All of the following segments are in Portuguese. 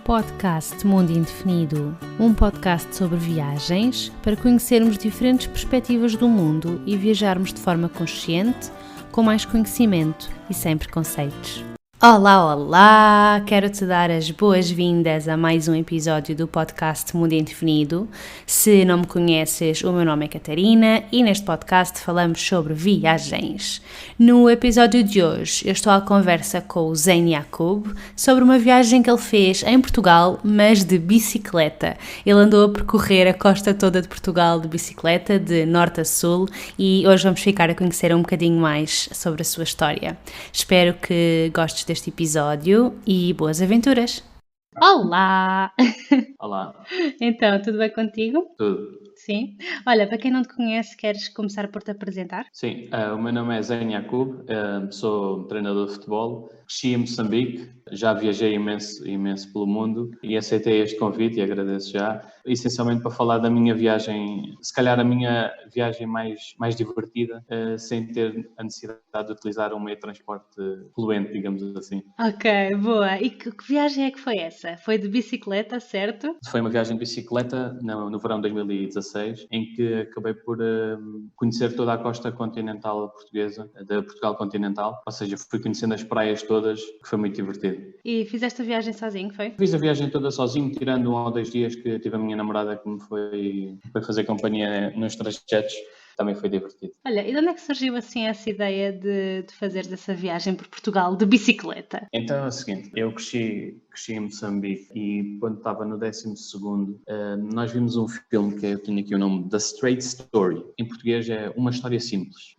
Podcast Mundo Indefinido, um podcast sobre viagens para conhecermos diferentes perspectivas do mundo e viajarmos de forma consciente, com mais conhecimento e sem preconceitos. Olá, olá! Quero-te dar as boas-vindas a mais um episódio do podcast Mundo Indefinido. Se não me conheces, o meu nome é Catarina e neste podcast falamos sobre viagens. No episódio de hoje eu estou à conversa com o Zen Yacoub sobre uma viagem que ele fez em Portugal, mas de bicicleta. Ele andou a percorrer a costa toda de Portugal de bicicleta, de norte a sul, e hoje vamos ficar a conhecer um bocadinho mais sobre a sua história. Espero que gostes deste episódio e boas aventuras! Olá! Olá, Então, tudo bem contigo? tudo. Sim? Olha, para quem não te conhece, queres começar por te apresentar? Sim, o meu nome é Zen Yacoub, sou treinador de futebol, cresci em Moçambique, já viajei imenso pelo mundo e aceitei este convite e agradeço já, essencialmente para falar da minha viagem, se calhar a minha viagem mais divertida, sem ter a necessidade de utilizar um meio de transporte poluente, digamos assim. Ok, boa. E que viagem é que foi essa? Foi de bicicleta, certo? Foi uma viagem de bicicleta no verão de 2016, em que acabei por conhecer toda a costa continental portuguesa, da Portugal continental, ou seja, fui conhecendo as praias todas, que foi muito divertido. E fizeste a viagem sozinho, foi? Fiz a viagem toda sozinho, tirando 1 ou 2 dias que tive a minha namorada que me foi fazer companhia nos trajetos. Também foi divertido. Olha, e de onde é que surgiu assim essa ideia de fazeres essa viagem por Portugal de bicicleta? Então é o seguinte, eu cresci em Moçambique e quando estava no 12º, nós vimos um filme que eu tenho aqui o nome The Straight Story. Em português é Uma História Simples.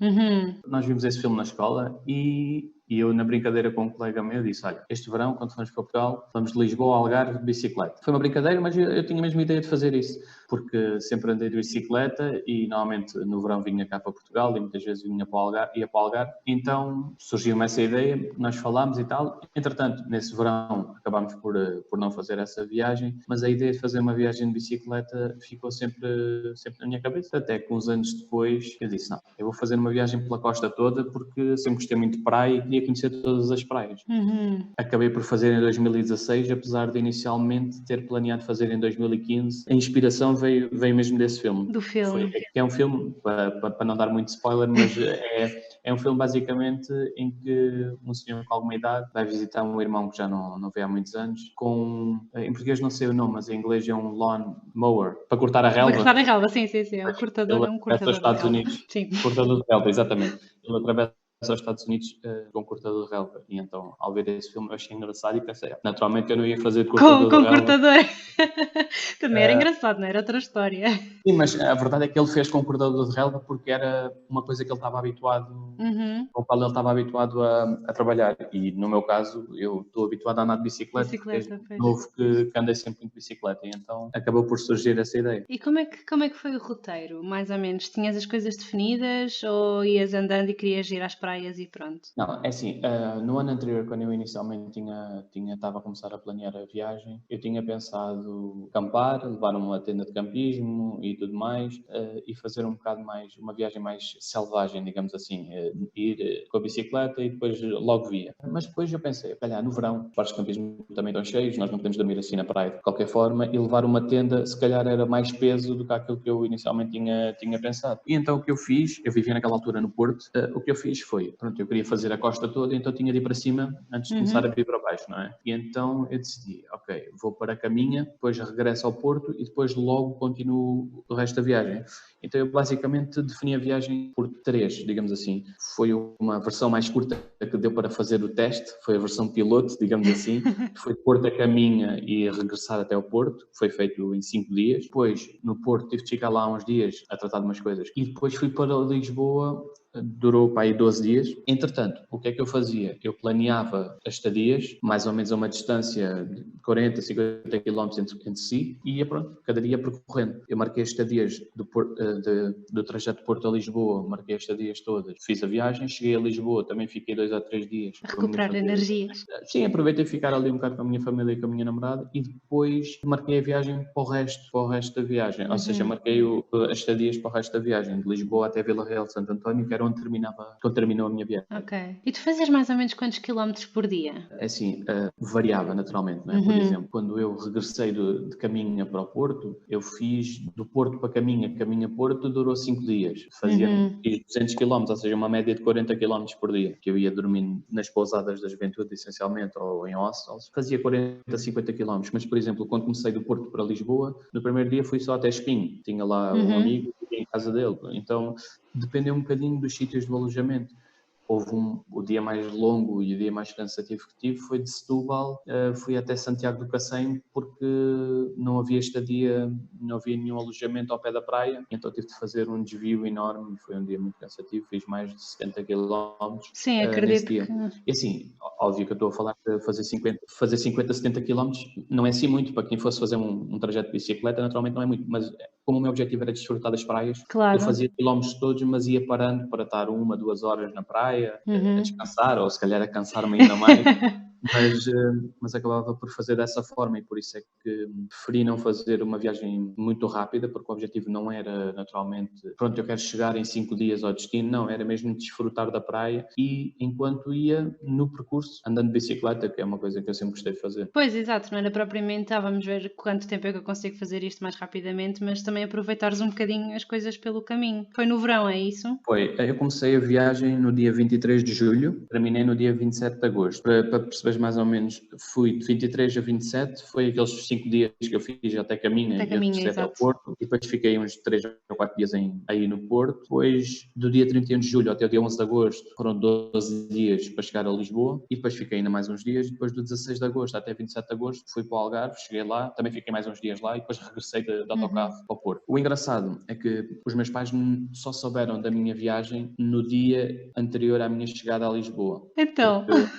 Nós vimos esse filme na escola e eu, na brincadeira com um colega meu, disse, olha, este verão, quando formos para Portugal, vamos de Lisboa ao Algarve de bicicleta. Foi uma brincadeira, mas eu tinha a mesma ideia de fazer isso, porque sempre andei de bicicleta e normalmente no verão vinha cá para Portugal e muitas vezes ia para o Algarve. Então surgiu-me essa ideia, nós falámos e tal. Entretanto, nesse verão acabámos por não fazer essa viagem, mas a ideia de fazer uma viagem de bicicleta ficou sempre na minha cabeça, até que uns anos depois eu disse, não, eu vou fazer uma viagem pela costa toda porque sempre gostei muito de praia e queria conhecer todas as praias. Acabei por fazer em 2016, apesar de inicialmente ter planeado fazer em 2015. A inspiração veio mesmo desse filme. Do filme. É um filme, para não dar muito spoiler, mas é um filme basicamente em que um senhor com alguma idade vai visitar um irmão que já não vê há muitos anos, em português não sei o nome, mas em inglês é um lawn mower, para cortar a relva. Para cortar a relva, sim, é um cortador, Ele é um atravessa cortador os Estados de relva. Unidos, Sim. cortador de relva, exatamente. Ele atravessa aos Estados Unidos com cortador de relva. E então, ao ver esse filme, eu achei engraçado e pensei, naturalmente eu não ia fazer de cortador Com de relva. cortador. Também era engraçado, não era outra história. Sim, mas a verdade é que ele fez com cortador de relva porque era uma coisa que ele estava habituado, com a qual ele estava habituado a trabalhar. E no meu caso, eu estou habituado a andar de bicicleta porque Bicicleta, desde pois. novo que andei sempre muito de bicicleta. E então acabou por surgir essa ideia. E como é que foi o roteiro, mais ou menos? Tinhas as coisas definidas ou ias andando e querias ir às praias e pronto? Não, é assim, no ano anterior, quando eu inicialmente estava a começar a planear a viagem, eu tinha pensado acampar, levar uma tenda de campismo e tudo mais, e fazer um bocado mais, uma viagem mais selvagem, digamos assim, ir com a bicicleta e depois logo via. Mas depois eu pensei, calhar no verão, os parques de campismo também estão cheios, nós não podemos dormir assim na praia de qualquer forma, e levar uma tenda, se calhar era mais peso do que aquilo que eu inicialmente tinha pensado. E então o que eu fiz, eu vivia naquela altura no Porto, o que eu fiz foi, pronto, eu queria fazer a costa toda, então tinha de ir para cima antes de começar a vir para baixo, não é? E então eu decidi, ok, vou para a caminha, depois regresso ao Porto e depois logo continuo o resto da viagem. Então eu basicamente defini a viagem por 3, digamos assim. Foi uma versão mais curta que deu para fazer o teste, foi a versão piloto, digamos assim. Foi de Porto a caminha e regressar até ao Porto, foi feito em 5 dias. Depois, no Porto, tive de ficar lá uns dias a tratar de umas coisas. E depois fui para Lisboa, durou para aí 12 dias. Entretanto, o que é que eu fazia? Eu planeava as estadias, mais ou menos a uma distância de 40, 50 km entre si, e ia pronto, cada dia percorrendo. Eu marquei as estadias do trajeto de Porto a Lisboa, marquei as estadias todas, fiz a viagem, cheguei a Lisboa, também fiquei 2 a 3 dias. Recuperar energias. Sim, aproveitei ficar ali um bocado com a minha família e com a minha namorada e depois marquei a viagem para o resto da viagem. Ou seja, marquei as estadias para o resto da viagem, de Lisboa até Vila Real de Santo António, que eram onde terminou a minha viagem. Ok. E tu fazias mais ou menos quantos quilómetros por dia? Assim, variava naturalmente, não é? Por exemplo, quando eu regressei de Caminha para o Porto, eu fiz do Porto para Caminha-Porto durou 5 dias. Fiz 200 km, ou seja, uma média de 40 km por dia, que eu ia dormindo nas pousadas da juventude, essencialmente, ou em hostels. Fazia 40, 50 km, mas, por exemplo, quando comecei do Porto para Lisboa, no primeiro dia fui só até Espinho. Tinha lá um amigo, fiquei em casa dele. Então, dependeu um bocadinho dos sítios do alojamento. O dia mais longo e o dia mais cansativo que tive foi de Setúbal, fui até Santiago do Cacém porque não havia estadia, não havia nenhum alojamento ao pé da praia, então tive de fazer um desvio enorme, foi um dia muito cansativo, fiz mais de 70 km Sim, nesse acredito dia. que... E assim, óbvio que eu estou a falar de fazer 50, 70 km, não é assim muito, para quem fosse fazer um trajeto de bicicleta, naturalmente não é muito, mas como o meu objetivo era desfrutar das praias, eu Claro. fazia quilómetros todos, mas ia parando para estar 1, 2 horas na praia, a descansar, ou se calhar a cansar-me ainda mais, mas acabava por fazer dessa forma e por isso é que preferi não fazer uma viagem muito rápida, porque o objetivo não era naturalmente, pronto, eu quero chegar em 5 dias ao destino, não, era mesmo desfrutar da praia e enquanto ia no percurso, andando de bicicleta, que é uma coisa que eu sempre gostei de fazer. Pois, exato, não era propriamente, vamos ver quanto tempo é que eu consigo fazer isto mais rapidamente, mas também aproveitares um bocadinho as coisas pelo caminho. Foi no verão, é isso? Foi, eu comecei a viagem no dia 23 de julho, terminei no dia 27 de agosto. Para perceberes mais ou menos, fui de 23 a 27, foi aqueles 5 dias que eu fiz até Caminha Até e caminho, regressei até ao exato. Porto, e depois fiquei uns 3 ou 4 dias aí no Porto. Depois, do dia 31 de julho até o dia 11 de agosto, foram 12 dias para chegar a Lisboa, e depois fiquei ainda mais uns dias, depois do 16 de agosto até 27 de agosto, fui para o Algarve, cheguei lá, também fiquei mais uns dias lá, e depois regressei de autocarro ao Porto. O engraçado é que os meus pais só souberam da minha viagem no dia anterior à minha chegada a Lisboa. Então, Porque,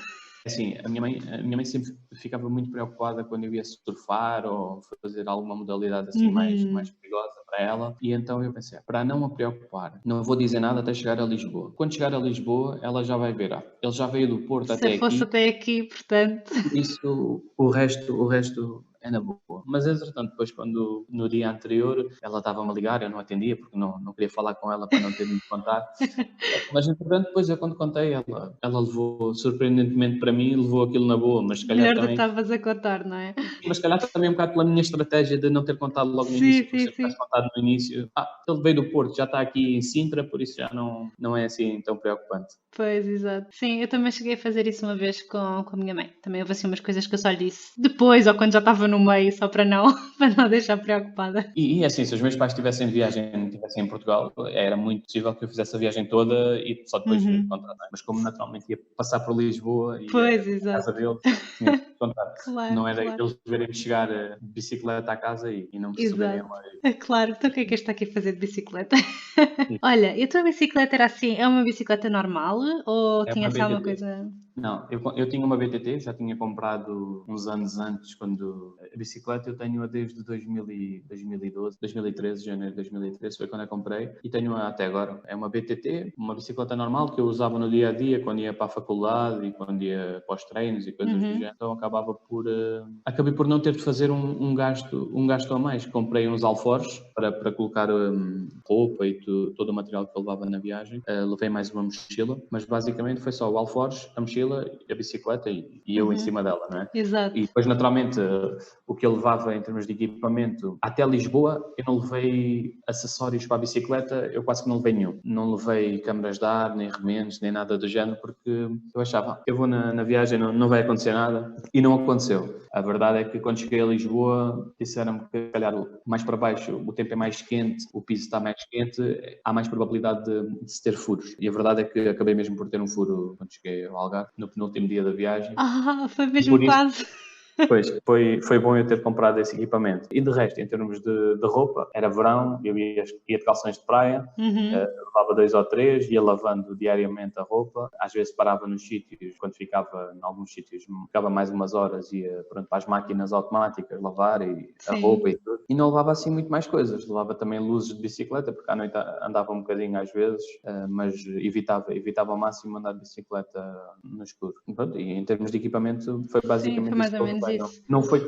assim, a minha mãe sempre ficava muito preocupada quando eu ia surfar ou fazer alguma modalidade assim mais perigosa para ela. E então eu pensei, para não a preocupar, não vou dizer nada até chegar a Lisboa. Quando chegar a Lisboa, ela já vai ver, ele já veio do Porto se até fosse aqui, até aqui, portanto... por isso o resto é na boa. Mas entretanto, depois quando no dia anterior ela estava-me a ligar, eu não atendia porque não queria falar com ela para não ter de contar. Mas entretanto, depois eu quando contei, ela levou, surpreendentemente para mim, levou aquilo na boa, mas se calhar Melhor do que também, estavas a contar, não é? um bocado pela minha estratégia de não ter contado logo no Sim, início, porque sim, se eu sim. tivesse contado no início, ele veio do Porto, já está aqui em Sintra, por isso já não é assim tão preocupante. Pois, exato. Sim, eu também cheguei a fazer isso uma vez com a minha mãe. Também houve assim umas coisas que eu só lhe disse depois ou quando já estava no meio, só para não, para não deixar preocupada. E assim, se os meus pais estivessem de viagem, estivessem em Portugal, era muito possível que eu fizesse a viagem toda e só depois contar. Não é? Mas como naturalmente ia passar por Lisboa e ia Pois, à casa exato. deles, tinha de contar. Claro, Não era claro. eles verem-me chegar de bicicleta à casa e não perceberem Exato. lá. É claro, então o que é que está aqui a fazer de bicicleta? Olha, e a tua bicicleta era assim, é uma bicicleta normal ou É tinha uma assim alguma BTT. coisa... Não, eu tinha uma BTT, já tinha comprado uns anos antes, quando a bicicleta eu tenho-a desde 2012, 2013, janeiro de 2013 foi quando a comprei e tenho-a até agora. É uma BTT, uma bicicleta normal que eu usava no dia a dia, quando ia para a faculdade e quando ia para os treinos e coisas do género. Então acabei por não ter de fazer um gasto a mais. Comprei uns alforjes para colocar roupa e todo o material que eu levava na viagem. Levei mais uma mochila, mas basicamente foi só o alforje, a mochila, a bicicleta e eu em cima dela, não é? Exato. E depois, naturalmente, o que eu levava em termos de equipamento, até Lisboa, eu não levei acessórios para a bicicleta, eu quase que não levei nenhum. Não levei câmaras de ar, nem remendos, nem nada do género, porque eu achava, eu vou na viagem, não vai acontecer nada, e não aconteceu. A verdade é que quando cheguei a Lisboa, disseram-me que, se calhar, mais para baixo, o tempo é mais quente, o piso está mais quente, há mais probabilidade de se ter furos. E a verdade é que acabei mesmo por ter um furo quando cheguei ao Algarve, no penúltimo dia da viagem. Ah, foi E mesmo por isso, quase. pois, foi bom eu ter comprado esse equipamento. E de resto, em termos de roupa, era verão, eu ia de calções de praia, levava 2 ou 3, ia lavando diariamente a roupa. Às vezes parava nos sítios, quando ficava em alguns sítios, ficava mais umas horas, ia pronto, para as máquinas automáticas lavar e a roupa Sim. e tudo. E não levava assim muito mais coisas. Levava também luzes de bicicleta, porque à noite andava um bocadinho às vezes, mas evitava ao máximo andar de bicicleta no escuro. Pronto, e em termos de equipamento, foi Sim, basicamente foi isso mais que ou eu menos também isso.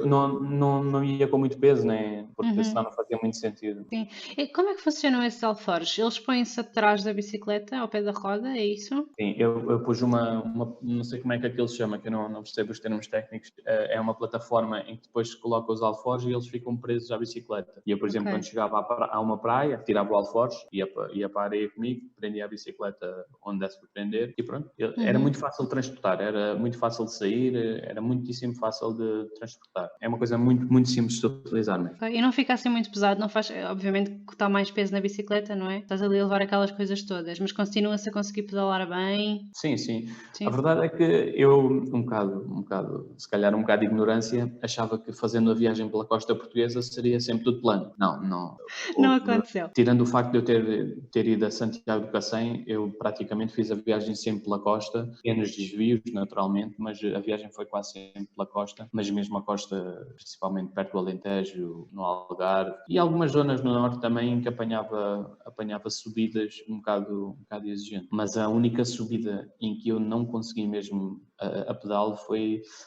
não ia com muito peso, né? Porque senão não fazia muito sentido. Sim. E como é que funcionam esses alforjes? Eles põem-se atrás da bicicleta, ao pé da roda, é isso? Sim, eu pus não sei como é que aquilo se chama, que eu não percebo os termos técnicos, é uma plataforma em que depois se coloca os alforjes e eles ficam presos à bicicleta. E eu, por exemplo, quando chegava a uma praia, tirava o alforje, ia para a areia comigo, prendia a bicicleta onde desse para prender e pronto. Era muito fácil de transportar, era muito fácil de sair, era muitíssimo fácil de transportar. É uma coisa muito, muito simples de utilizar mesmo. E não fica assim muito pesado, não faz, obviamente que está mais peso na bicicleta, não é? Estás ali a levar aquelas coisas todas, mas continua-se a conseguir pedalar bem. Sim. A verdade é que eu, um bocado, se calhar um bocado de ignorância, achava que fazendo a viagem pela costa portuguesa seria sempre tudo plano. Não. Não aconteceu. Tirando o facto de eu ter ido a Santiago do Cacém, eu praticamente fiz a viagem sempre pela costa, pequenos desvios, naturalmente, mas a viagem foi quase sempre pela costa, mas mesmo a costa, principalmente perto do Alentejo, no Algarve, e algumas zonas no norte também que apanhava subidas um bocado exigentes. Mas a única subida em que eu não consegui mesmo a pedal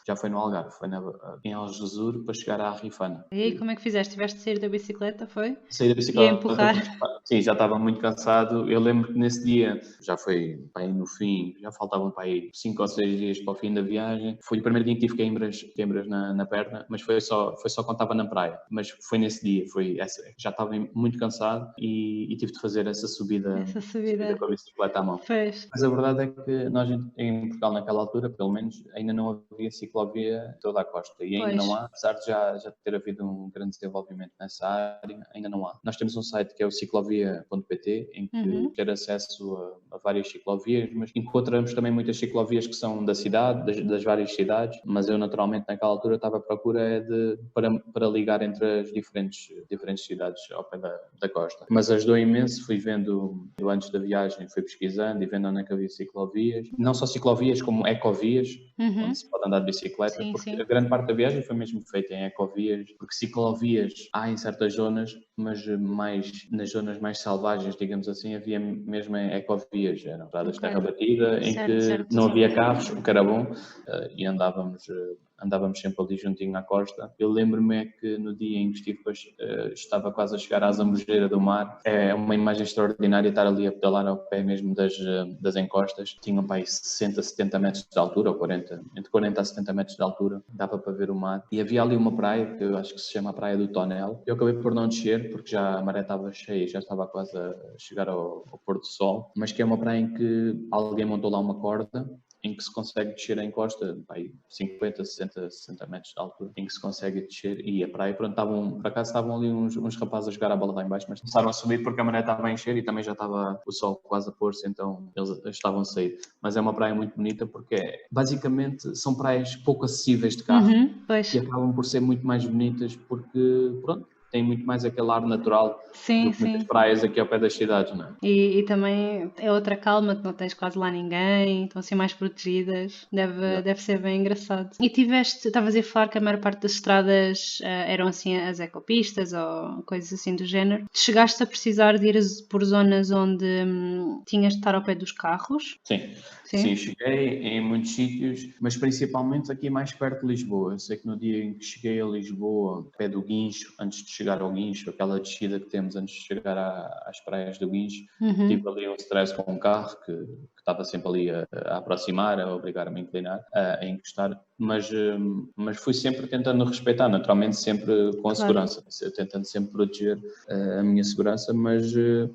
já foi no Algarve, foi em Algesur para chegar à Rifana. E aí como é que fizeste? Tiveste de sair da bicicleta, foi? Saí da E a bicicleta, empurrar? sim, já estava muito cansado. Eu lembro que nesse dia, já foi para aí no fim, já faltavam para aí 5 ou 6 dias para o fim da viagem. Foi o primeiro dia que tive queimbras na perna, mas foi só quando estava na praia. Mas foi nesse dia, já estava muito cansado e tive de fazer essa subida com a bicicleta à mão. Fez. Mas a verdade é que nós em Portugal naquela altura, pelo menos, ainda não havia ciclovia toda a costa. E ainda não há, apesar de já ter havido um grande desenvolvimento nessa área, ainda não há. Nós temos um site que é o ciclovia.pt, em que ter acesso a várias ciclovias, mas encontramos também muitas ciclovias que são da cidade, das várias cidades, mas eu naturalmente naquela altura estava à procura para ligar entre as diferentes cidades ao pé da costa. Mas ajudou imenso, fui vendo antes da viagem, fui pesquisando e vendo onde é que havia ciclovias, não só ciclovias como ecovias, onde se pode andar de bicicleta, porque a grande parte da viagem foi mesmo feita em ecovias, porque ciclovias há em certas zonas, mas mais nas zonas mais selvagens, digamos assim, havia mesmo ecovias, eram estradas de terra batida, em que não havia carros, o que era bom, e andávamos sempre ali juntinho à costa. Eu lembro-me é que no dia em que estava quase a chegar à Zambujeira do mar, é uma imagem extraordinária estar ali a pedalar ao pé mesmo das encostas. Tinham para aí 60, 70 metros de altura, ou 40, entre 40 a 70 metros de altura, dava para ver o mar. E havia ali uma praia, que eu acho que se chama a Praia do Tonel. Eu acabei por não descer, porque já a maré estava cheia, já estava quase a chegar ao pôr do sol, mas que é uma praia em que alguém montou lá uma corda, em que se consegue descer a encosta, aí 50, 60 metros de altura, em que se consegue descer, e a praia, pronto, por acaso estavam ali uns rapazes a jogar a bola lá em baixo, mas começaram a subir porque a maré estava a encher e também já estava o sol quase a pôr-se, então eles estavam a sair. Mas é uma praia muito bonita porque basicamente são praias pouco acessíveis de carro, e acabam por ser muito mais bonitas porque, pronto, tem muito mais aquele ar natural do que muitas praias aqui ao pé das cidades, não é? E também é outra calma, que não tens quase lá ninguém, estão assim mais protegidas, deve ser bem engraçado. E estavas a falar que a maior parte das estradas eram assim as ecopistas ou coisas assim do género. Chegaste a precisar de ir por zonas onde tinhas de estar ao pé dos carros? Sim, cheguei em muitos sítios, mas principalmente aqui mais perto de Lisboa. Eu sei que no dia em que cheguei a Lisboa, pé do Guincho, antes de chegar ao Guincho, aquela descida que temos antes de chegar às praias do Guincho, tive ali um stress com um carro que estava sempre ali a aproximar, a obrigar-me a inclinar, a encostar, mas fui sempre tentando respeitar, naturalmente sempre com a segurança, tentando sempre proteger a minha segurança, mas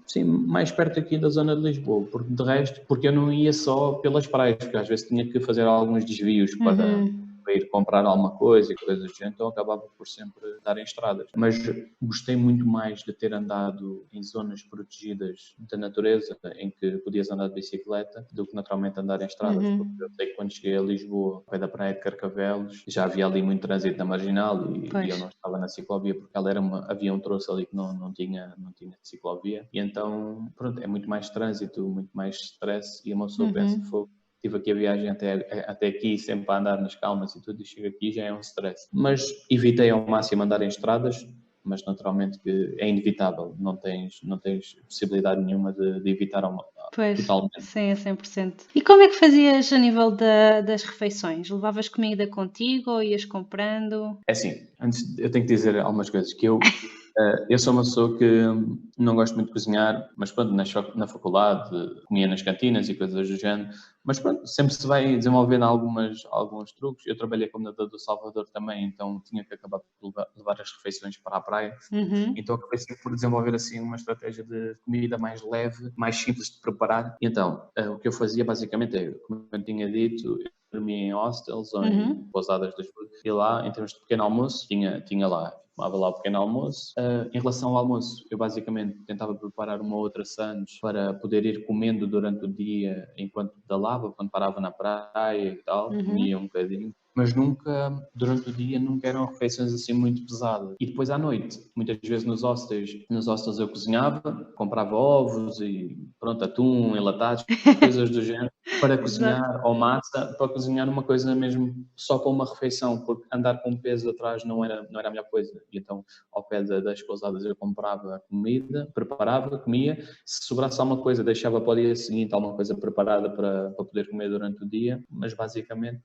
sim, mais perto aqui da zona de Lisboa, porque de resto, porque eu não ia só pelas praias, porque às vezes tinha que fazer alguns desvios para ir comprar alguma coisa e coisas do género, então acabava por sempre dar em estradas. Mas gostei muito mais de ter andado em zonas protegidas da natureza, em que podias andar de bicicleta, do que naturalmente andar em estradas, porque eu sei que quando cheguei a Lisboa, ao pé da praia de Carcavelos, já havia ali muito trânsito na Marginal e eu não estava na ciclovia, porque ela havia um troço ali que não tinha ciclovia, e então, pronto, é muito mais trânsito, muito mais stress, e uma pessoa pensa, fogo, tive aqui a viagem até aqui, sempre a andar nas calmas e tudo, e chego aqui já é um stress. Mas evitei ao máximo andar em estradas, mas naturalmente que é inevitável, não tens possibilidade nenhuma de evitar Pois, totalmente. sim, a 100%. E como é que fazias a nível das refeições? Levavas comida contigo ou ias comprando? É assim, antes eu tenho que dizer algumas coisas, que eu sou uma pessoa que não gosto muito de cozinhar, mas pronto, na faculdade comia nas cantinas e coisas do género, mas pronto, sempre se vai desenvolvendo alguns truques. Eu trabalhei como nadador do Salvador também, então tinha que acabar por levar as refeições para a praia. Então acabei sempre por desenvolver assim uma estratégia de comida mais leve, mais simples de preparar. E então, o que eu fazia basicamente é, como eu tinha dito, eu dormia em hostels ou em pousadas das frutas. E lá, em termos de pequeno almoço, tinha lá, tomava lá o pequeno almoço. Em relação ao almoço, eu basicamente tentava preparar uma outra sandes para poder ir comendo durante o dia enquanto pedalava, quando parava na praia e tal, comia um bocadinho. Mas durante o dia, nunca eram refeições assim muito pesadas. E depois à noite, muitas vezes nos hostels eu cozinhava, comprava ovos e pronto, atum, enlatados, coisas do género, para Exato. cozinhar, ou massa, para cozinhar uma coisa mesmo só com uma refeição, porque andar com peso atrás não era a melhor coisa. E então, ao pé das pousadas, eu comprava comida, preparava, comia. Se sobrasse alguma coisa, deixava para o dia seguinte alguma coisa preparada para poder comer durante o dia, mas basicamente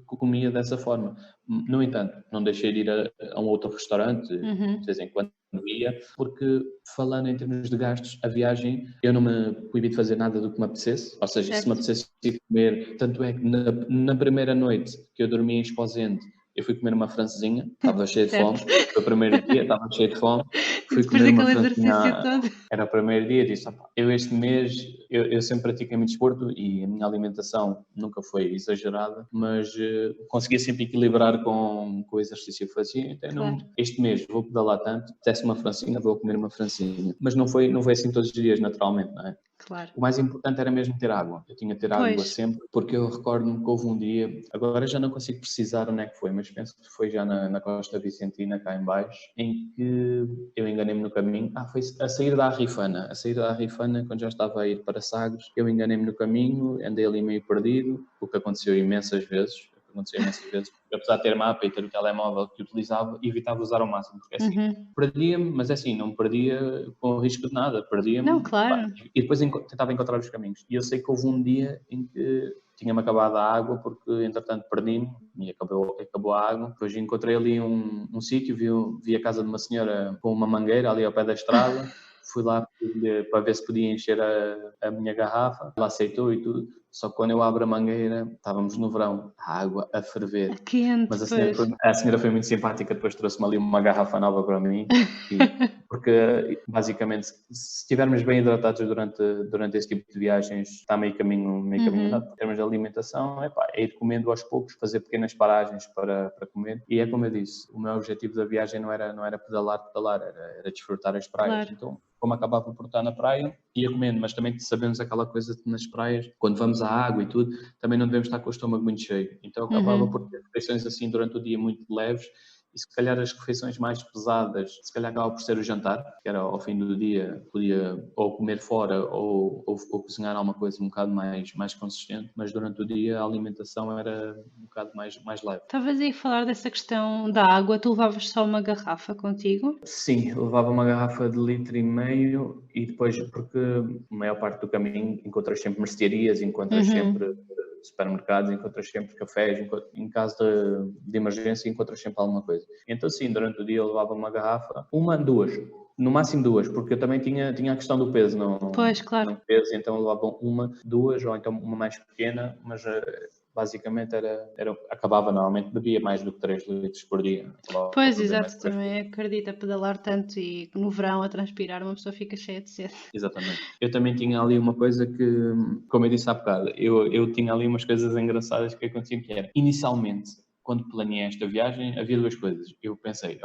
comia dessa forma. No entanto, não deixei de ir a um outro restaurante, de vez em quando ia, porque falando em termos de gastos, a viagem, eu não me proibi de fazer nada do que me apetecesse, ou seja, se me apetecesse ir comer, tanto é que na primeira noite que eu dormi em Esposende, eu fui comer uma francesinha, estava cheio de fome, foi o primeiro dia, estava cheio de fome, E fui depois comer uma daquele francesinha, exercício todo. era o primeiro dia, disse, eu este mês, eu sempre pratiquei muito desporto e a minha alimentação nunca foi exagerada, mas conseguia sempre equilibrar com o exercício que fazia, então Claro. este mês vou pedalar tanto, desse uma francesinha, vou comer uma francesinha, mas não foi assim todos os dias, naturalmente, não é? Claro. O mais importante era mesmo ter água. Eu tinha que ter água Pois. sempre, porque eu recordo-me que houve um dia, agora já não consigo precisar onde é que foi, mas penso que foi já na Costa Vicentina, cá em baixo, em que eu enganei-me no caminho. Foi a sair da Arrifana. A sair da Arrifana, quando já estava a ir para Sagres, eu enganei-me no caminho, andei ali meio perdido, o que aconteceu imensas vezes. Porque apesar de ter mapa e ter o telemóvel que utilizava, evitava usar ao máximo, porque assim, perdia-me, mas assim, não me perdia com risco de nada, perdia-me, Não, claro. e depois tentava encontrar os caminhos. E eu sei que houve um dia em que tinha-me acabado a água, porque entretanto perdi-me e acabou a água. Depois encontrei ali um sítio, vi a casa de uma senhora com uma mangueira ali ao pé da estrada, fui lá para ver se podia encher a minha garrafa, ela aceitou e tudo. Só que quando eu abro a mangueira, estávamos no verão, a água a ferver. Quente, Mas pois. a senhora foi muito simpática, depois trouxe-me ali uma garrafa nova para mim. Porque, basicamente, se estivermos bem hidratados durante esse tipo de viagens, está meio caminho andado. Em termos de alimentação, é ir comendo aos poucos, fazer pequenas paragens para comer. E é como eu disse, o meu objetivo da viagem não era pedalar, era desfrutar as praias. Claro. Então, como acabava por estar na praia, ia comendo, mas também sabemos aquela coisa de nas praias, quando vamos à água e tudo, também não devemos estar com o estômago muito cheio. Então acabava por ter refeições assim durante o dia muito leves, e se calhar as refeições mais pesadas, se calhar acabava por ser o jantar, que era ao fim do dia, podia ou comer fora ou cozinhar alguma coisa um bocado mais consistente, mas durante o dia a alimentação era um bocado mais leve. Estavas aí a falar dessa questão da água, tu levavas só uma garrafa contigo? Sim, eu levava uma garrafa de 1,5 litro e depois, porque a maior parte do caminho encontras sempre mercearias, encontras sempre supermercados, encontras sempre cafés, em caso de emergência encontras sempre alguma coisa. Então sim, durante o dia eu levava uma garrafa, duas, no máximo duas, porque eu também tinha a questão do peso, Pois, claro. não peso, então eu levava duas, ou então uma mais pequena, mas basicamente acabava normalmente, bebia mais do que 3 litros por dia. Pois, exato, também acredito, a pedalar tanto e no verão a transpirar uma pessoa fica cheia de sede. Exatamente. Eu também tinha ali uma coisa que, como eu disse há bocado, eu tinha ali umas coisas engraçadas que aconteciam, que era, inicialmente, quando planeei esta viagem, havia duas coisas. Eu pensei,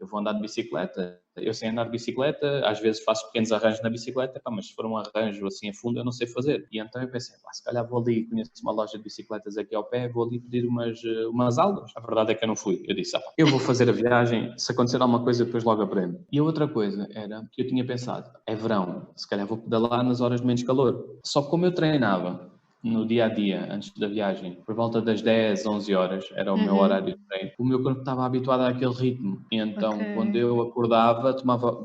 eu vou andar de bicicleta, eu sei andar de bicicleta, às vezes faço pequenos arranjos na bicicleta, mas se for um arranjo assim a fundo eu não sei fazer. E então eu pensei, se calhar vou ali, conheço uma loja de bicicletas aqui ao pé, vou ali pedir umas aulas. A verdade é que eu não fui. Eu disse, eu vou fazer a viagem, se acontecer alguma coisa depois logo aprendo. E a outra coisa era que eu tinha pensado, é verão, se calhar vou pedalar nas horas de menos calor. Só que como eu treinava no dia-a-dia, antes da viagem, por volta das 10, 11 horas, era o meu horário de treino, o meu corpo estava habituado àquele ritmo. E então, quando eu acordava,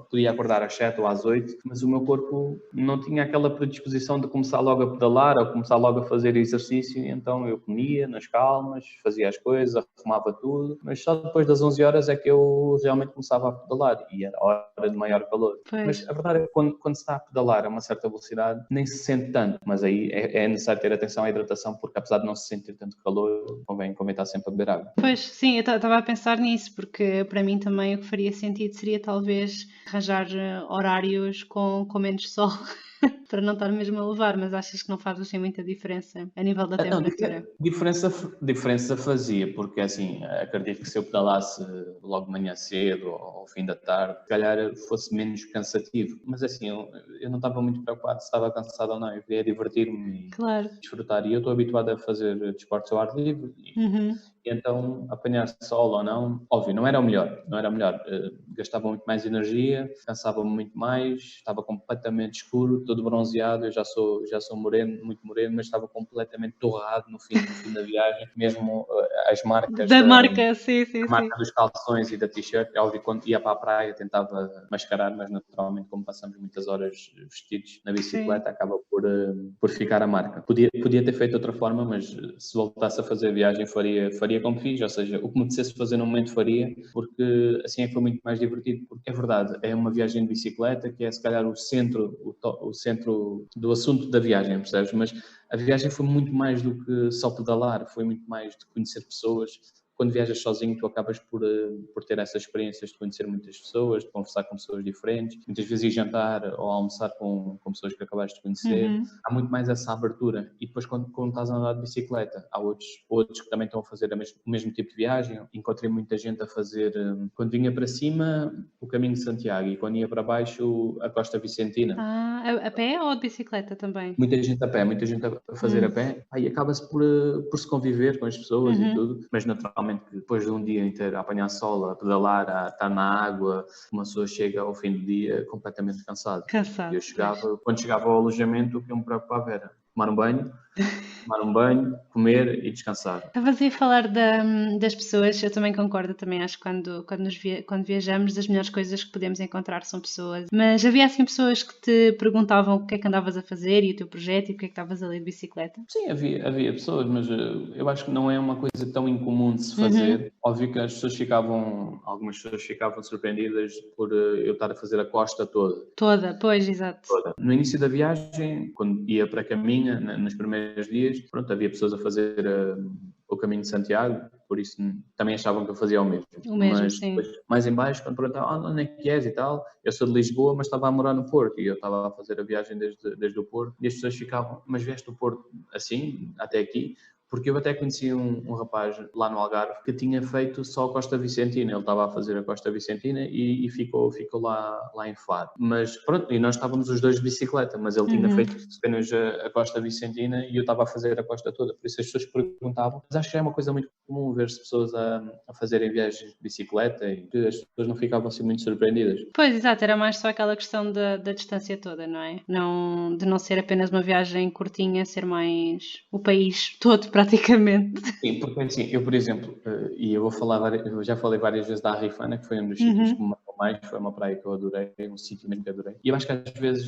podia acordar às 7 ou às 8, mas o meu corpo não tinha aquela predisposição de começar logo a pedalar ou começar logo a fazer exercício. E então eu comia nas calmas, fazia as coisas, arrumava tudo, mas só depois das 11 horas é que eu realmente começava a pedalar e era a hora de maior calor. Mas a verdade é que quando se está a pedalar a uma certa velocidade, nem se sente tanto, mas aí é necessário ter atenção à hidratação, porque apesar de não se sentir tanto calor, convém estar sempre a beber água. Pois, sim, eu estava a pensar nisso, porque para mim também o que faria sentido seria talvez arranjar horários com menos sol para não estar mesmo a levar, mas achas que não faz assim muita diferença a nível da Não, temperatura? diferença fazia, porque assim, acredito que se eu pedalasse logo de manhã cedo ou ao fim da tarde, se calhar fosse menos cansativo. Mas assim, eu não estava muito preocupado se estava cansado ou não, eu queria divertir-me Claro. e desfrutar. E eu estou habituado a fazer desportos ao ar livre e então apanhar sol ou não, óbvio, não era o melhor, gastava muito mais energia, cansava-me muito mais, estava completamente escuro, todo bronzeado. Eu já sou moreno, muito moreno, mas estava completamente torrado no fim da viagem, mesmo as marcas Da marca, sim. a marca dos calções e da t-shirt. É óbvio que quando ia para a praia tentava mascarar, mas naturalmente, como passamos muitas horas vestidos na bicicleta, acaba por ficar a marca. Podia ter feito de outra forma, mas se voltasse a fazer a viagem faria como fiz, ou seja, o que me apetecesse fazer no momento faria, porque assim é que foi muito mais divertido. Porque é verdade, é uma viagem de bicicleta que é se calhar o centro do assunto da viagem, percebes? Mas a viagem foi muito mais do que só pedalar, foi muito mais de conhecer pessoas. Quando viajas sozinho, tu acabas por ter essas experiências de conhecer muitas pessoas, de conversar com pessoas diferentes, muitas vezes ir jantar ou almoçar com pessoas que acabaste de conhecer. Há muito mais essa abertura. E depois, quando estás a andar de bicicleta, há outros que também estão a fazer o mesmo tipo de viagem. Encontrei muita gente a fazer, quando vinha para cima, o Caminho de Santiago, e quando ia para baixo, a Costa Vicentina. A pé ou de bicicleta também? Muita gente a pé, muita gente a fazer a pé, aí acaba-se por se conviver com as pessoas e tudo, mas naturalmente depois de um dia inteiro a apanhar sol, a pedalar, a estar na água, uma pessoa chega ao fim do dia completamente cansado. Cansado. E quando chegava ao alojamento, o que eu me preocupava era tomar um banho, comer e descansar. Estavas a falar das pessoas, eu também concordo, também acho que quando viajamos as melhores coisas que podemos encontrar são pessoas, mas havia assim pessoas que te perguntavam o que é que andavas a fazer e o teu projeto e o que é que estavas a ler de bicicleta? Sim, havia pessoas, mas eu acho que não é uma coisa tão incomum de se fazer. Óbvio que algumas pessoas ficavam surpreendidas por eu estar a fazer a costa toda. Toda, pois, exato. No início da viagem, quando ia para a caminha, nos primeiros dias, pronto, havia pessoas a fazer o caminho de Santiago, por isso também achavam que eu fazia o mesmo. Mas sim. depois, mais em baixo, quando perguntavam onde é que és e tal, eu sou de Lisboa, mas estava a morar no Porto, e eu estava a fazer a viagem desde o Porto, e as pessoas ficavam, mas vieste do Porto assim, até aqui? Porque eu até conheci um rapaz lá no Algarve que tinha feito só a Costa Vicentina. Ele estava a fazer a Costa Vicentina e ficou lá em Faro. Mas pronto, e nós estávamos os dois de bicicleta, mas ele tinha feito apenas a Costa Vicentina e eu estava a fazer a costa toda. Por isso as pessoas perguntavam. Mas acho que é uma coisa muito comum ver-se pessoas a fazerem viagens de bicicleta e que as pessoas não ficavam assim muito surpreendidas. Pois, exato, era mais só aquela questão da distância toda, não é? De não ser apenas uma viagem curtinha, ser mais o país todo, praticamente. Sim, porque assim, eu, por exemplo, e eu já falei várias vezes da Arrifana, que foi um dos sítios que me marcou mais, foi uma praia que eu adorei, um sítio mesmo que adorei. E eu acho que às vezes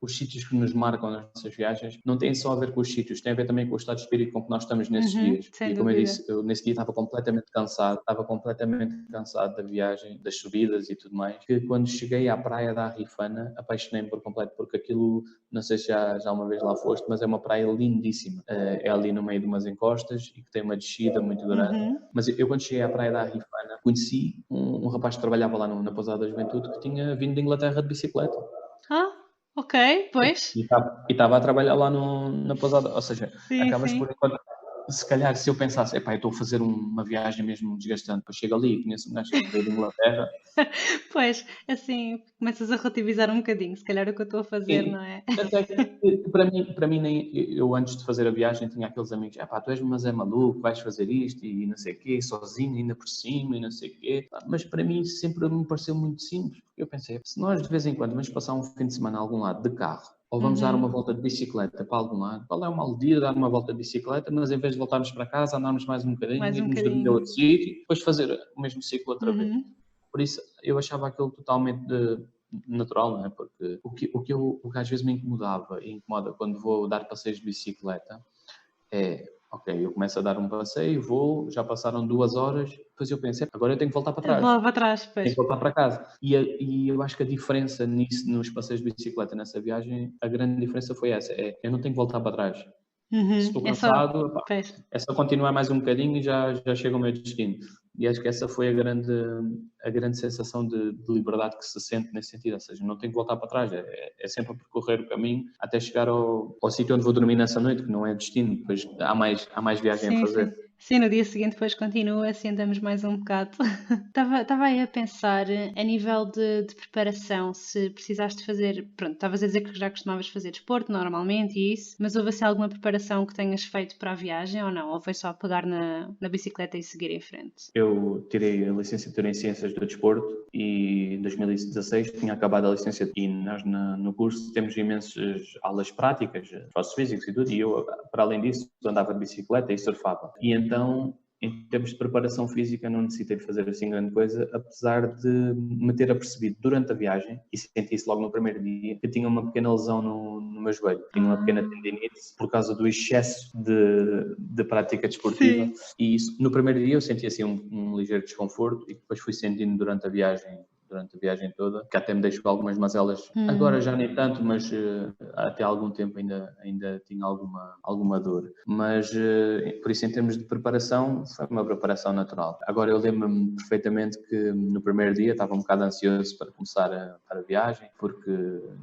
os sítios que nos marcam nas nossas viagens não têm só a ver com os sítios, têm a ver também com o estado de espírito com que nós estamos nesses dias. Sem E como eu dúvida. disse, eu nesse dia estava completamente cansado da viagem, das subidas e tudo mais, que quando cheguei à praia da Arrifana, apaixonei-me por completo, porque aquilo, não sei se já uma vez lá foste, mas é uma praia lindíssima. É ali no meio de umas encostas e que tem uma descida muito grande. Mas eu quando cheguei à praia da Arrifana, conheci um rapaz que trabalhava lá na Pousada da Juventude que tinha vindo de Inglaterra de bicicleta. Ah, ok, pois. E estava a trabalhar lá na Pousada. Ou seja, acabas por encontrar. Se calhar, se eu pensasse, epá, eu estou a fazer uma viagem mesmo desgastante, depois chego ali e conheço um gajo que veio de Inglaterra. Pois, assim, começas a relativizar um bocadinho, se calhar é o que eu estou a fazer, Sim, não é? até que para mim eu antes de fazer a viagem tinha aqueles amigos, pá, tu és mas é maluco, vais fazer isto e não sei o quê, sozinho, ainda por cima e não sei o quê. Mas para mim sempre me pareceu muito simples, porque eu pensei, se nós de vez em quando vamos passar um fim de semana a algum lado de carro, ou vamos dar uma volta de bicicleta para algum lado. Qual é o mal dia dar uma volta de bicicleta, mas em vez de voltarmos para casa, andarmos mais um bocadinho, Mais um irmos dormir a bocadinho. outro sítio, depois fazer o mesmo ciclo outra vez. Uhum. Por isso, eu achava aquilo totalmente natural, não é? Porque o que às vezes me incomodava e incomoda quando vou dar passeios de bicicleta é, ok, eu começo a dar um passeio, vou, já passaram 2 horas, depois eu penso, agora eu tenho que voltar para trás. Volta para trás, Tenho pois. que voltar para casa. E eu acho que a diferença nisso, nos passeios de bicicleta, nessa viagem, a grande diferença foi essa. Eu não tenho que voltar para trás. Se estou É só, cansado, pá, pois. é só continuar mais um bocadinho e já chego ao meu destino. E acho que essa foi a grande sensação de liberdade que se sente nesse sentido. Ou seja, não tenho que voltar para trás. É sempre a percorrer o caminho até chegar ao sítio onde vou dormir nessa noite, que não é destino. Depois há mais viagem a Sim, fazer. sim. Sim, no dia seguinte depois continua, assim andamos mais um bocado. Estava aí a pensar, a nível de preparação, se precisaste fazer, pronto, estavas a dizer que já costumavas fazer desporto normalmente e isso, mas houve assim alguma preparação que tenhas feito para a viagem ou não? Ou foi só pegar na bicicleta e seguir em frente? Eu tirei a licenciatura em Ciências do Desporto e em 2016 tinha acabado a licenciatura. E nós no curso temos imensas aulas práticas, esforços físicos e tudo, e eu, para além disso, andava de bicicleta e surfava. E então, em termos de preparação física, não necessitei de fazer assim grande coisa, apesar de me ter apercebido durante a viagem, e senti isso logo no primeiro dia, que tinha uma pequena lesão no meu joelho. Tinha uma pequena tendinite por causa do excesso de prática desportiva. Sim. E isso, no primeiro dia eu senti assim um ligeiro desconforto e depois fui sentindo durante a viagem toda, que até me deixou algumas mazelas. Agora já nem tanto, mas até há algum tempo ainda tinha alguma dor. Mas, por isso, em termos de preparação, foi uma preparação natural. Agora eu lembro-me perfeitamente que no primeiro dia estava um bocado ansioso para começar a viagem, porque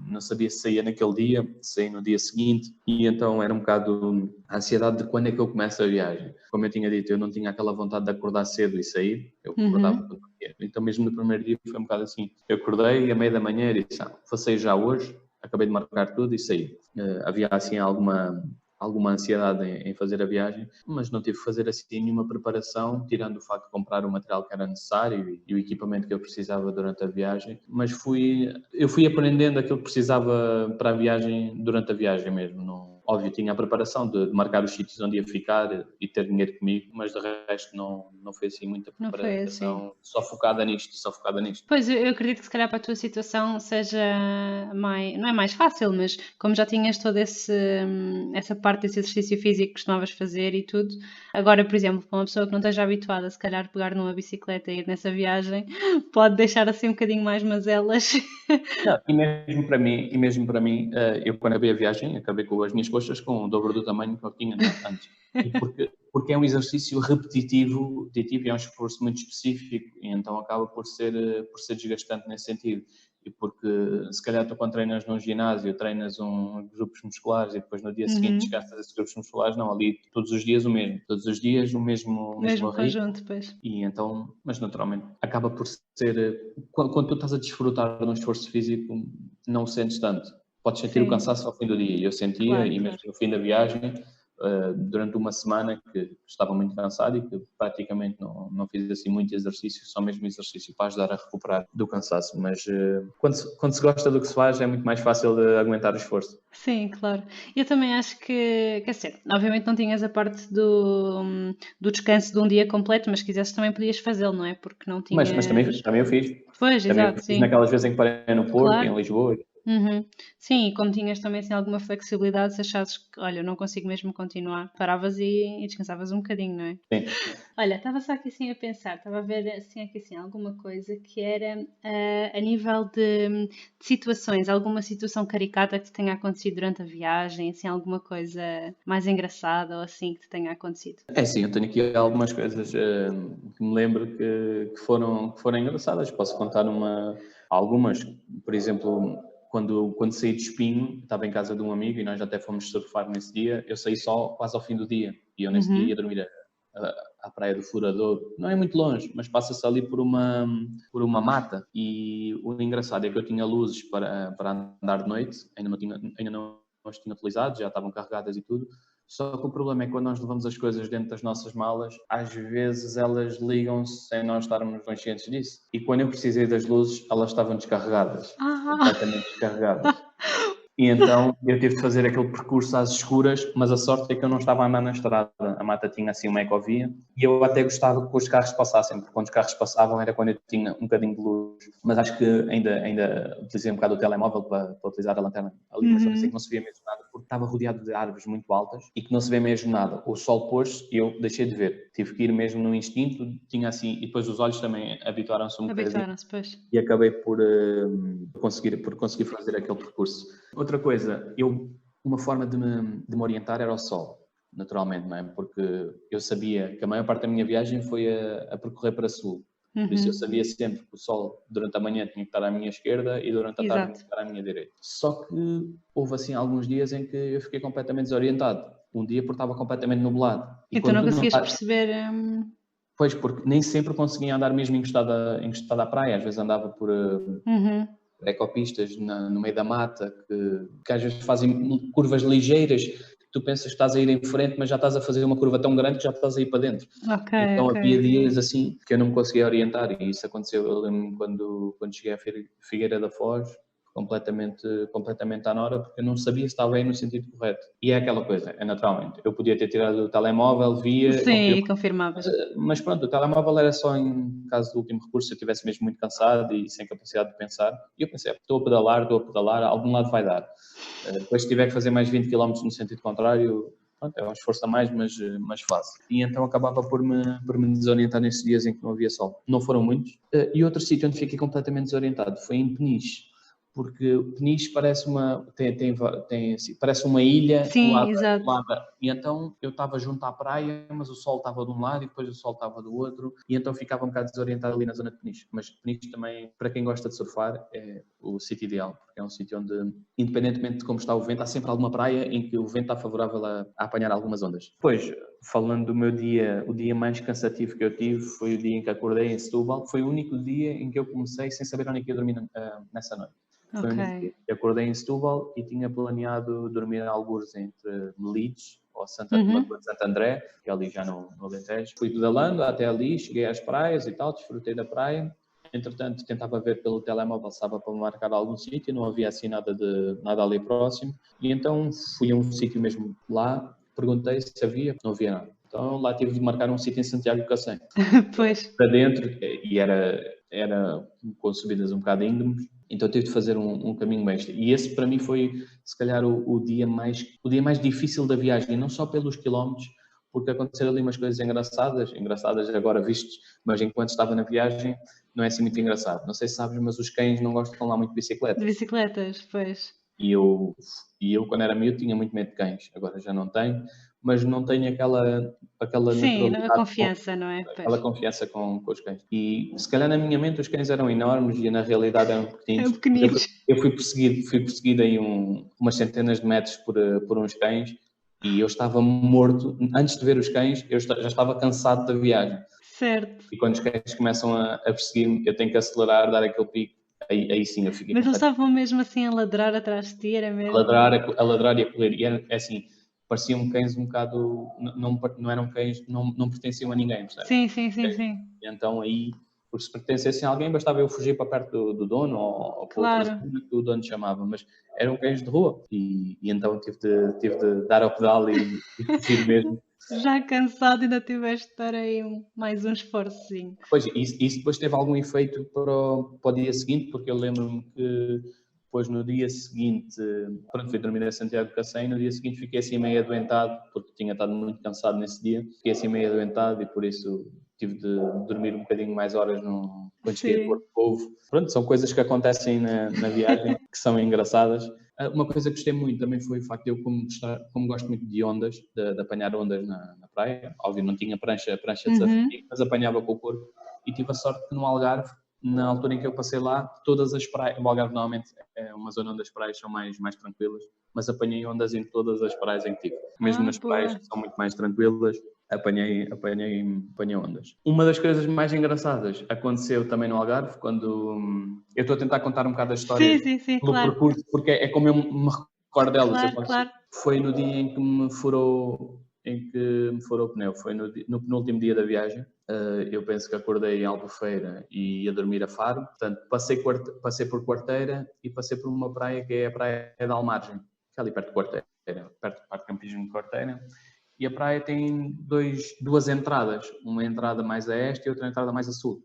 não sabia se saía naquele dia, se saía no dia seguinte, e então era um bocado a ansiedade de quando é que eu começo a viagem. Como eu tinha dito, eu não tinha aquela vontade de acordar cedo e sair, eu acordava quando queria. Então mesmo no primeiro dia foi um bocado assim, eu acordei à meia da manhã e disse, vou sair já hoje, acabei de marcar tudo e saí. Havia assim alguma ansiedade em fazer a viagem, mas não tive que fazer assim nenhuma preparação, tirando o facto de comprar o material que era necessário e o equipamento que eu precisava durante a viagem, mas eu fui aprendendo aquilo que precisava para a viagem durante a viagem mesmo. Não, óbvio, tinha a preparação de marcar os sítios onde ia ficar e ter dinheiro comigo, mas de resto não foi assim muita Não foi assim. preparação, só focada nisto. Pois, eu acredito que se calhar para a tua situação seja mais, não é mais fácil, mas como já tinhas toda essa parte desse exercício físico que costumavas fazer e tudo, agora, por exemplo, para uma pessoa que não esteja habituada, se calhar pegar numa bicicleta e ir nessa viagem, pode deixar assim um bocadinho mais mazelas. Não, e mesmo para mim, eu quando acabei a viagem, acabei com as minhas costas com o dobro do tamanho que eu tinha antes. E porque é um exercício repetitivo e é um esforço muito específico, e então acaba por ser desgastante nesse sentido. E porque se calhar tu quando treinas num ginásio, treinas grupos musculares e depois no dia seguinte desgastas esses grupos musculares, não, ali todos os dias o mesmo. Todos os dias o mesmo Mesmo ritmo. conjunto, depois. E então, mas naturalmente, acaba por ser, quando tu estás a desfrutar de um esforço físico, não o sentes tanto. Podes sentir o Sim, cansaço ao fim do dia. E eu sentia, claro, e mesmo claro. no fim da viagem, durante uma semana que estava muito cansado e que praticamente não fiz assim muito exercício, só mesmo exercício para ajudar a recuperar do cansaço. Mas quando se gosta do que se faz, é muito mais fácil de aguentar o esforço. Sim, claro. Eu também acho que, quer dizer, obviamente não tinhas a parte do descanso de um dia completo, mas se quisesse também podias fazê-lo, não é? Porque não Mas tinhas. também eu fiz. Pois, Também eu exato, fiz sim. naquelas vezes em que parei no Porto e Claro. em Lisboa. Uhum. Sim, e como tinhas também assim, alguma flexibilidade, se achasses que, olha, eu não consigo mesmo continuar, paravas e descansavas um bocadinho, não é? Sim. Olha, estava só aqui assim a pensar, estava a ver assim aqui assim alguma coisa que era a nível de situações, alguma situação caricata que te tenha acontecido durante a viagem, assim alguma coisa mais engraçada ou assim que te tenha acontecido. É sim, eu tenho aqui algumas coisas que me lembro que foram engraçadas. Posso contar algumas, por exemplo, quando saí de Espinho, estava em casa de um amigo e nós até fomos surfar nesse dia. Eu saí só quase ao fim do dia e eu nesse dia ia dormir à praia do Furadouro. Não é muito longe, mas passa-se ali por uma mata. E o engraçado é que eu tinha luzes para andar de noite, ainda não as tinha utilizado, já estavam carregadas e tudo. Só que o problema é que quando nós levamos as coisas dentro das nossas malas, às vezes elas ligam-se sem nós estarmos conscientes disso. E quando eu precisei das luzes, elas estavam descarregadas, Ah! completamente descarregadas. E então eu tive de fazer aquele percurso às escuras, mas a sorte é que eu não estava a andar na estrada. A mata tinha assim uma ecovia e eu até gostava que os carros passassem, porque quando os carros passavam era quando eu tinha um bocadinho de luz. Mas acho que ainda utilizei um bocado o telemóvel para utilizar a lanterna ali nas zonas em que não se via mesmo nada, porque estava rodeado de árvores muito altas e que não se vê mesmo nada. O sol pôs e eu deixei de ver. Tive que ir mesmo no instinto, tinha assim, e depois os olhos também habituaram-se um bocadinho. Habituaram-se, pois. E acabei por conseguir fazer aquele percurso. Outra coisa, uma forma de me orientar era o sol, naturalmente, não é? Porque eu sabia que a maior parte da minha viagem foi a percorrer para sul. Por isso eu sabia sempre que o sol durante a manhã tinha que estar à minha esquerda e durante a tarde tinha que estar à minha direita. Só que houve assim alguns dias em que eu fiquei completamente desorientado. Um dia porque estava completamente nublado. Então não conseguias perceber... Pois, porque nem sempre conseguia andar mesmo encostada à praia. Às vezes andava por ecopistas no meio da mata, que às vezes fazem curvas ligeiras, que tu pensas que estás a ir em frente, mas já estás a fazer uma curva tão grande que já estás a ir para dentro. Então havia dias assim que eu não me conseguia orientar e isso aconteceu, eu lembro-me quando cheguei à Figueira da Foz, completamente à nora, porque eu não sabia se estava aí no sentido correto. E é aquela coisa, é naturalmente. Eu podia ter tirado o telemóvel, via... Sim, confirmavas. Mas pronto, o telemóvel era só em caso do último recurso, se eu estivesse mesmo muito cansado e sem capacidade de pensar. E eu pensei, estou a pedalar, a algum lado vai dar. Depois se tiver que fazer mais 20 km no sentido contrário, pronto, é um esforço a mais, mas faço. E então acabava por me desorientar nesses dias em que não havia sol. Não foram muitos. E outro sítio onde fiquei completamente desorientado foi em Peniche. Porque Peniche parece parece uma ilha. Sim, exato. E então eu estava junto à praia, mas o sol estava de um lado e depois o sol estava do outro, e então ficava um bocado desorientado ali na zona de Peniche. Mas Peniche também, para quem gosta de surfar, é o sítio ideal, porque é um sítio onde, independentemente de como está o vento, há sempre alguma praia em que o vento está favorável a apanhar algumas ondas. Depois, falando do meu dia, o dia mais cansativo que eu tive foi o dia em que acordei em Setúbal. Foi o único dia em que eu comecei sem saber onde é que ia dormir nessa noite. Foi eu acordei em Setúbal e tinha planeado dormir em algures entre Melides ou Lagoa de Santo André, que é ali já no Alentejo. Fui pedalando até ali, cheguei às praias e tal, desfrutei da praia. Entretanto, tentava ver pelo telemóvel se estava para marcar algum sítio, não havia assim nada ali próximo. E então fui a um sítio mesmo lá, perguntei se havia, não havia nada. Então lá tive de marcar um sítio em Santiago de Cacém. Pois. Para dentro, e era com subidas um bocado íngremes, então tive de fazer um caminho extra. E esse para mim foi, se calhar, o dia mais difícil da viagem, não só pelos quilómetros, porque aconteceram ali umas coisas engraçadas agora vistos, mas enquanto estava na viagem não é assim muito engraçado. Não sei se sabes, mas os cães não gostam lá muito de bicicletas. De bicicletas, pois. E eu quando era miúdo, tinha muito medo de cães. Agora já não tenho, mas não tenho aquela Sim, a confiança, não é? Aquela confiança com os cães. E se calhar na minha mente os cães eram enormes e na realidade eram pequeninos. Eu fui perseguido aí umas centenas de metros por uns cães e eu estava morto. Antes de ver os cães, eu já estava cansado da viagem. Certo. E quando os cães começam a perseguir-me, eu tenho que acelerar, dar aquele pico. Aí sim eu fiquei... Mas eles estavam mesmo assim a ladrar atrás de ti, era mesmo? A ladrar e a correr. E era assim, pareciam cães um bocado... Não eram cães, não pertenciam a ninguém, percebe? Sim. E então aí, porque se pertencessem a alguém, bastava eu fugir para perto do dono ou para outra zona que o dono chamava. Mas eram cães de rua. E então tive de dar ao pedal e fugir mesmo. Já cansado, ainda tiveste de dar aí mais um esforçozinho. Pois, isso depois teve algum efeito para o dia seguinte, porque eu lembro-me que depois no dia seguinte, pronto, fui dormir a Santiago de Cacém, no dia seguinte fiquei assim meio adoentado, porque tinha estado muito cansado nesse dia, fiquei assim meio adoentado e por isso tive de dormir um bocadinho mais horas quando cheguei a Porto Povo. Pronto, são coisas que acontecem na viagem, que são engraçadas. Uma coisa que gostei muito também foi o facto de eu, como gosto muito de ondas, de apanhar ondas na praia, óbvio não tinha prancha de surf, mas apanhava com o corpo, e tive a sorte que no Algarve, na altura em que eu passei lá, todas as praias, o Algarve normalmente é uma zona onde as praias são mais tranquilas, mas apanhei ondas em todas as praias em que tive, mesmo nas praias que são muito mais tranquilas, apanhei ondas. Uma das coisas mais engraçadas aconteceu também no Algarve, quando eu estou a tentar contar um bocado a história sim, pelo percurso, porque é como eu me recordo delas. Claro. Foi no dia em que me furou, em que me furou o pneu. Foi no penúltimo dia da viagem. Eu penso que acordei em Albufeira e ia dormir a Faro. Portanto, passei por Quarteira e passei por uma praia que é a Praia da Almargem, que é ali perto de Quarteira, perto do Parque de Campismo de Quarteira. E a praia tem duas entradas, uma entrada mais a este e outra entrada mais a sul,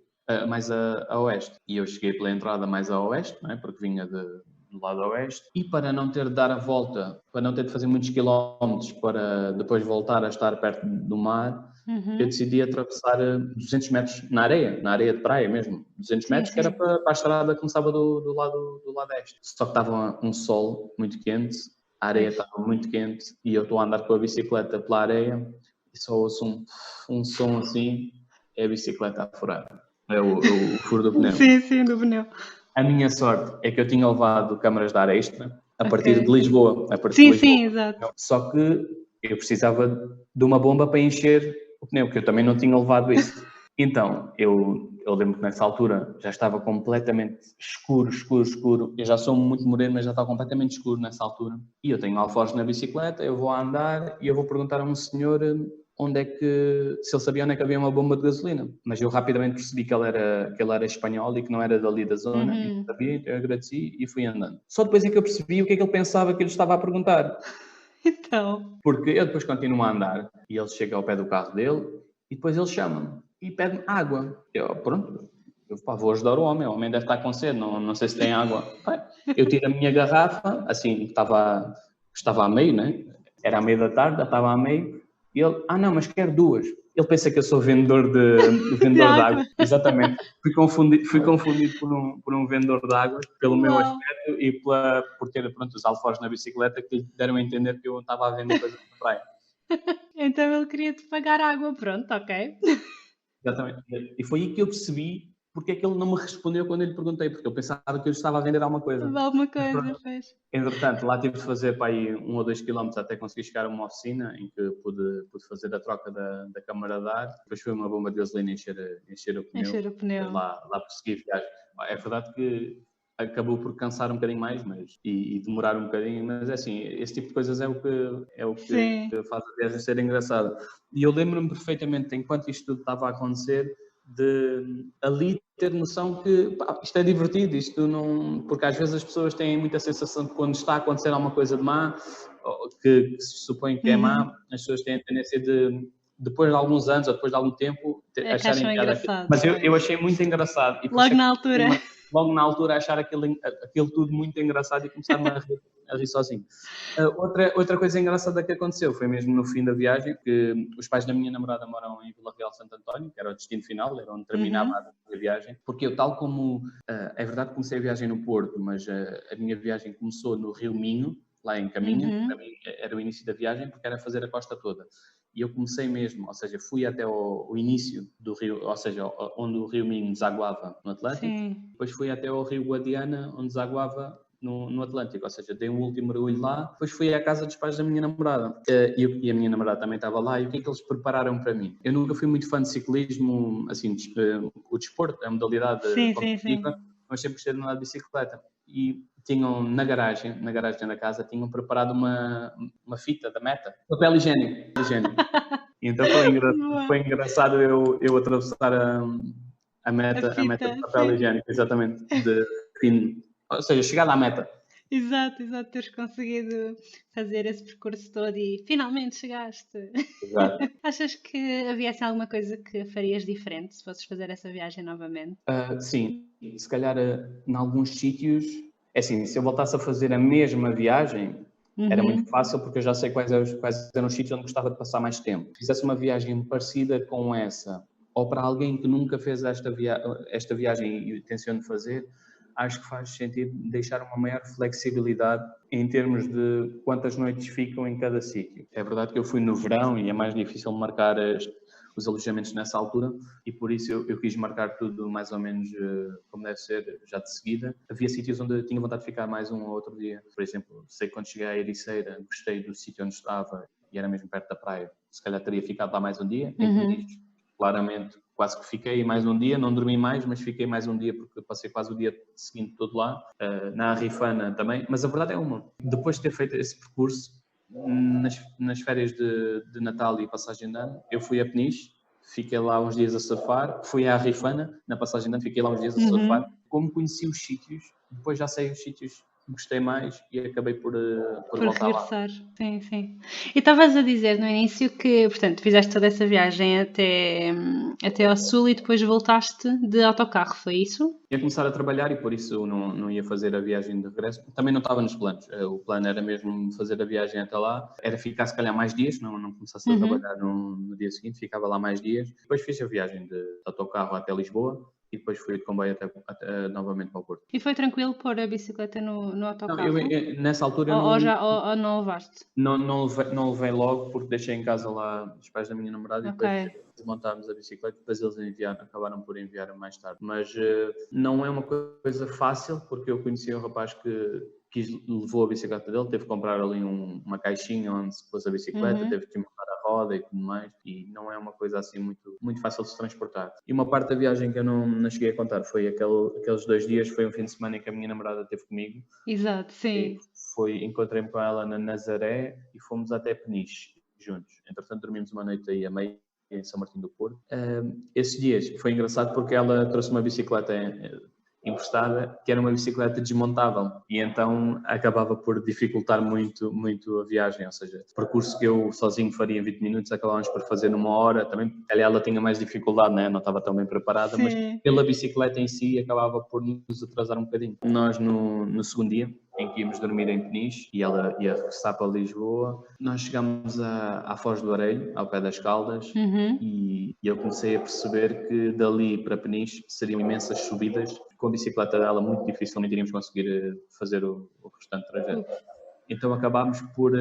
mais a oeste. E eu cheguei pela entrada mais a oeste, não é? Porque vinha do lado oeste, e para não ter de dar a volta, para não ter de fazer muitos quilómetros para depois voltar a estar perto do mar, eu decidi atravessar 200 metros na areia de praia mesmo, 200 metros, que era para a estrada que começava do lado este. Só que estava um sol muito quente, a areia estava muito quente e eu estou a andar com a bicicleta pela areia e só ouço um som assim, é a bicicleta a furar, é o furo do pneu. Sim, do pneu. A minha sorte é que eu tinha levado câmaras de ar extra a partir de Lisboa. Sim, exato. Só que eu precisava de uma bomba para encher o pneu, porque eu também não tinha levado isso. Então, eu lembro que nessa altura já estava completamente escuro. Eu já sou muito moreno, mas já estava completamente escuro nessa altura. E eu tenho alforjes na bicicleta, eu vou a andar e eu vou perguntar a um senhor se ele sabia onde é que havia uma bomba de gasolina. Mas eu rapidamente percebi que ele era espanhol e que não era dali da zona, e não sabia, então eu agradeci e fui andando. Só depois é que eu percebi o que é que ele pensava que ele estava a perguntar. Então? Porque eu depois continuo a andar e ele chega ao pé do carro dele e depois ele chama-me e pede-me água. Pronto, vou ajudar o homem deve estar com sede, não sei se tem água. Eu tiro a minha garrafa, assim, estava a meio, né? Era à meia da tarde, já estava a meio. E ele, não, mas quero duas. Ele pensa que eu sou vendedor de água. Exatamente. Fui confundido por um vendedor de água, pelo meu aspecto e por ter, pronto, os alforjes na bicicleta que lhe deram a entender que eu estava a vender coisas na praia. Então ele queria-te pagar água, pronto, ok. Exatamente. E foi aí que eu percebi porque é que ele não me respondeu quando eu lhe perguntei, porque eu pensava que eu estava a vender alguma coisa. Alguma coisa, fez. Entretanto, lá tive de fazer para aí 1 ou 2 quilómetros até conseguir chegar a uma oficina em que pude fazer a troca da câmara de ar. Depois foi uma bomba de gasolina encher o pneu. Lá prosseguir a viagem. É verdade que acabou por cansar um bocadinho mais e demorar um bocadinho, mas é assim, esse tipo de coisas é o que faz a viagem ser engraçada. E eu lembro-me perfeitamente, enquanto isto tudo estava a acontecer, de ali ter noção que isto é divertido, isto não... Porque às vezes as pessoas têm muita sensação de quando está a acontecer alguma coisa de má, que se supõe que é má, as pessoas têm a tendência de, depois de alguns anos ou depois de algum tempo, acharem engraçado. Mas eu achei muito engraçado. E logo na altura achar aquilo tudo muito engraçado e começar-me a rir sozinho. Outra coisa engraçada que aconteceu foi mesmo no fim da viagem, que os pais da minha namorada moram em Vila Real de Santo António, que era o destino final, era onde terminava a viagem, porque eu, tal como, é verdade que comecei a viagem no Porto, mas a minha viagem começou no Rio Minho, lá em Caminha, para mim era o início da viagem, porque era fazer a costa toda. E eu comecei mesmo, ou seja, fui até o início do rio, ou seja, onde o Rio Minho desaguava no Atlântico, depois fui até ao Rio Guadiana, onde desaguava no Atlântico, ou seja, dei um último mergulho lá, depois fui à casa dos pais da minha namorada, e a minha namorada também estava lá, e o que é que eles prepararam para mim? Eu nunca fui muito fã de ciclismo, assim, o desporto, a modalidade competitiva, mas sempre gostei de andar de bicicleta. E tinham na garagem da casa, tinham preparado uma fita da Meta, papel higiênico. Então foi engraçado eu atravessar a meta de papel higiênico, exatamente, ou seja, chegar à meta. Exato, teres conseguido fazer esse percurso todo e finalmente chegaste. Exato. Achas que havia assim, alguma coisa que farias diferente se fosses fazer essa viagem novamente? Sim, se calhar em alguns sítios, é assim, se eu voltasse a fazer a mesma viagem, era muito fácil porque eu já sei quais eram os sítios onde gostava de passar mais tempo. Se fizesse uma viagem parecida com essa, ou para alguém que nunca fez esta viagem e tenciona fazer, acho que faz sentido deixar uma maior flexibilidade em termos de quantas noites ficam em cada sítio. É verdade que eu fui no verão e é mais difícil marcar os alojamentos nessa altura e por isso eu quis marcar tudo mais ou menos como deve ser, já de seguida. Havia sítios onde eu tinha vontade de ficar mais um ou outro dia. Por exemplo, sei que quando cheguei à Ericeira, gostei do sítio onde estava e era mesmo perto da praia. Se calhar teria ficado lá mais um dia. Claramente, quase que fiquei mais um dia, não dormi mais, mas fiquei mais um dia porque passei quase o dia seguinte todo lá, na Arrifana também. Mas a verdade é depois de ter feito esse percurso, nas férias de Natal e passagem de ano, eu fui a Peniche, fiquei lá uns dias a surfar, fui à Rifana, na passagem de ano, fiquei lá uns dias a surfar. Como conheci os sítios, depois já sei os sítios que gostei mais e acabei por voltar lá. regressar. Sim, sim. E estavas a dizer no início que, portanto, fizeste toda essa viagem até ao sul e depois voltaste de autocarro, foi isso? Ia começar a trabalhar e por isso não ia fazer a viagem de regresso. Também não estava nos planos. O plano era mesmo fazer a viagem até lá. Era ficar se calhar mais dias, não começasse a trabalhar no dia seguinte, ficava lá mais dias. Depois fiz a viagem de autocarro até Lisboa e depois fui de comboio novamente para o Porto. E foi tranquilo pôr a bicicleta no autocarro? Não, nessa altura ou não levaste? não levei logo porque deixei em casa lá os pais da minha namorada e depois desmontámos a bicicleta, depois eles acabaram por enviar mais tarde. Mas não é uma coisa fácil porque eu conheci um rapaz que levou a bicicleta dele, teve que comprar ali uma caixinha onde se pôs a bicicleta, teve que montar a roda e tudo mais, e não é uma coisa assim muito fácil de se transportar. E uma parte da viagem que eu não cheguei a contar foi aqueles 2 dias, foi um fim de semana em que a minha namorada esteve comigo. Exato, sim. Encontrei-me com ela na Nazaré e fomos até Peniche juntos. Entretanto, dormimos uma noite aí a meio em São Martinho do Porto. Esses dias foi engraçado porque ela trouxe uma bicicleta emprestada, que era uma bicicleta desmontável e então acabava por dificultar muito a viagem, ou seja, o percurso que eu sozinho faria em 20 minutos acabávamos por fazer numa hora, também ela tinha mais dificuldade, né? Não estava tão bem preparada, mas pela bicicleta em si acabava por nos atrasar um bocadinho. Nós no segundo dia, em que íamos dormir em Peniche e ela ia regressar para Lisboa, nós chegámos à Foz do Areio, ao pé das Caldas, e eu comecei a perceber que dali para Peniche seriam imensas subidas. Com a bicicleta dela muito dificilmente iríamos conseguir fazer o restante trajeto. Então acabámos por...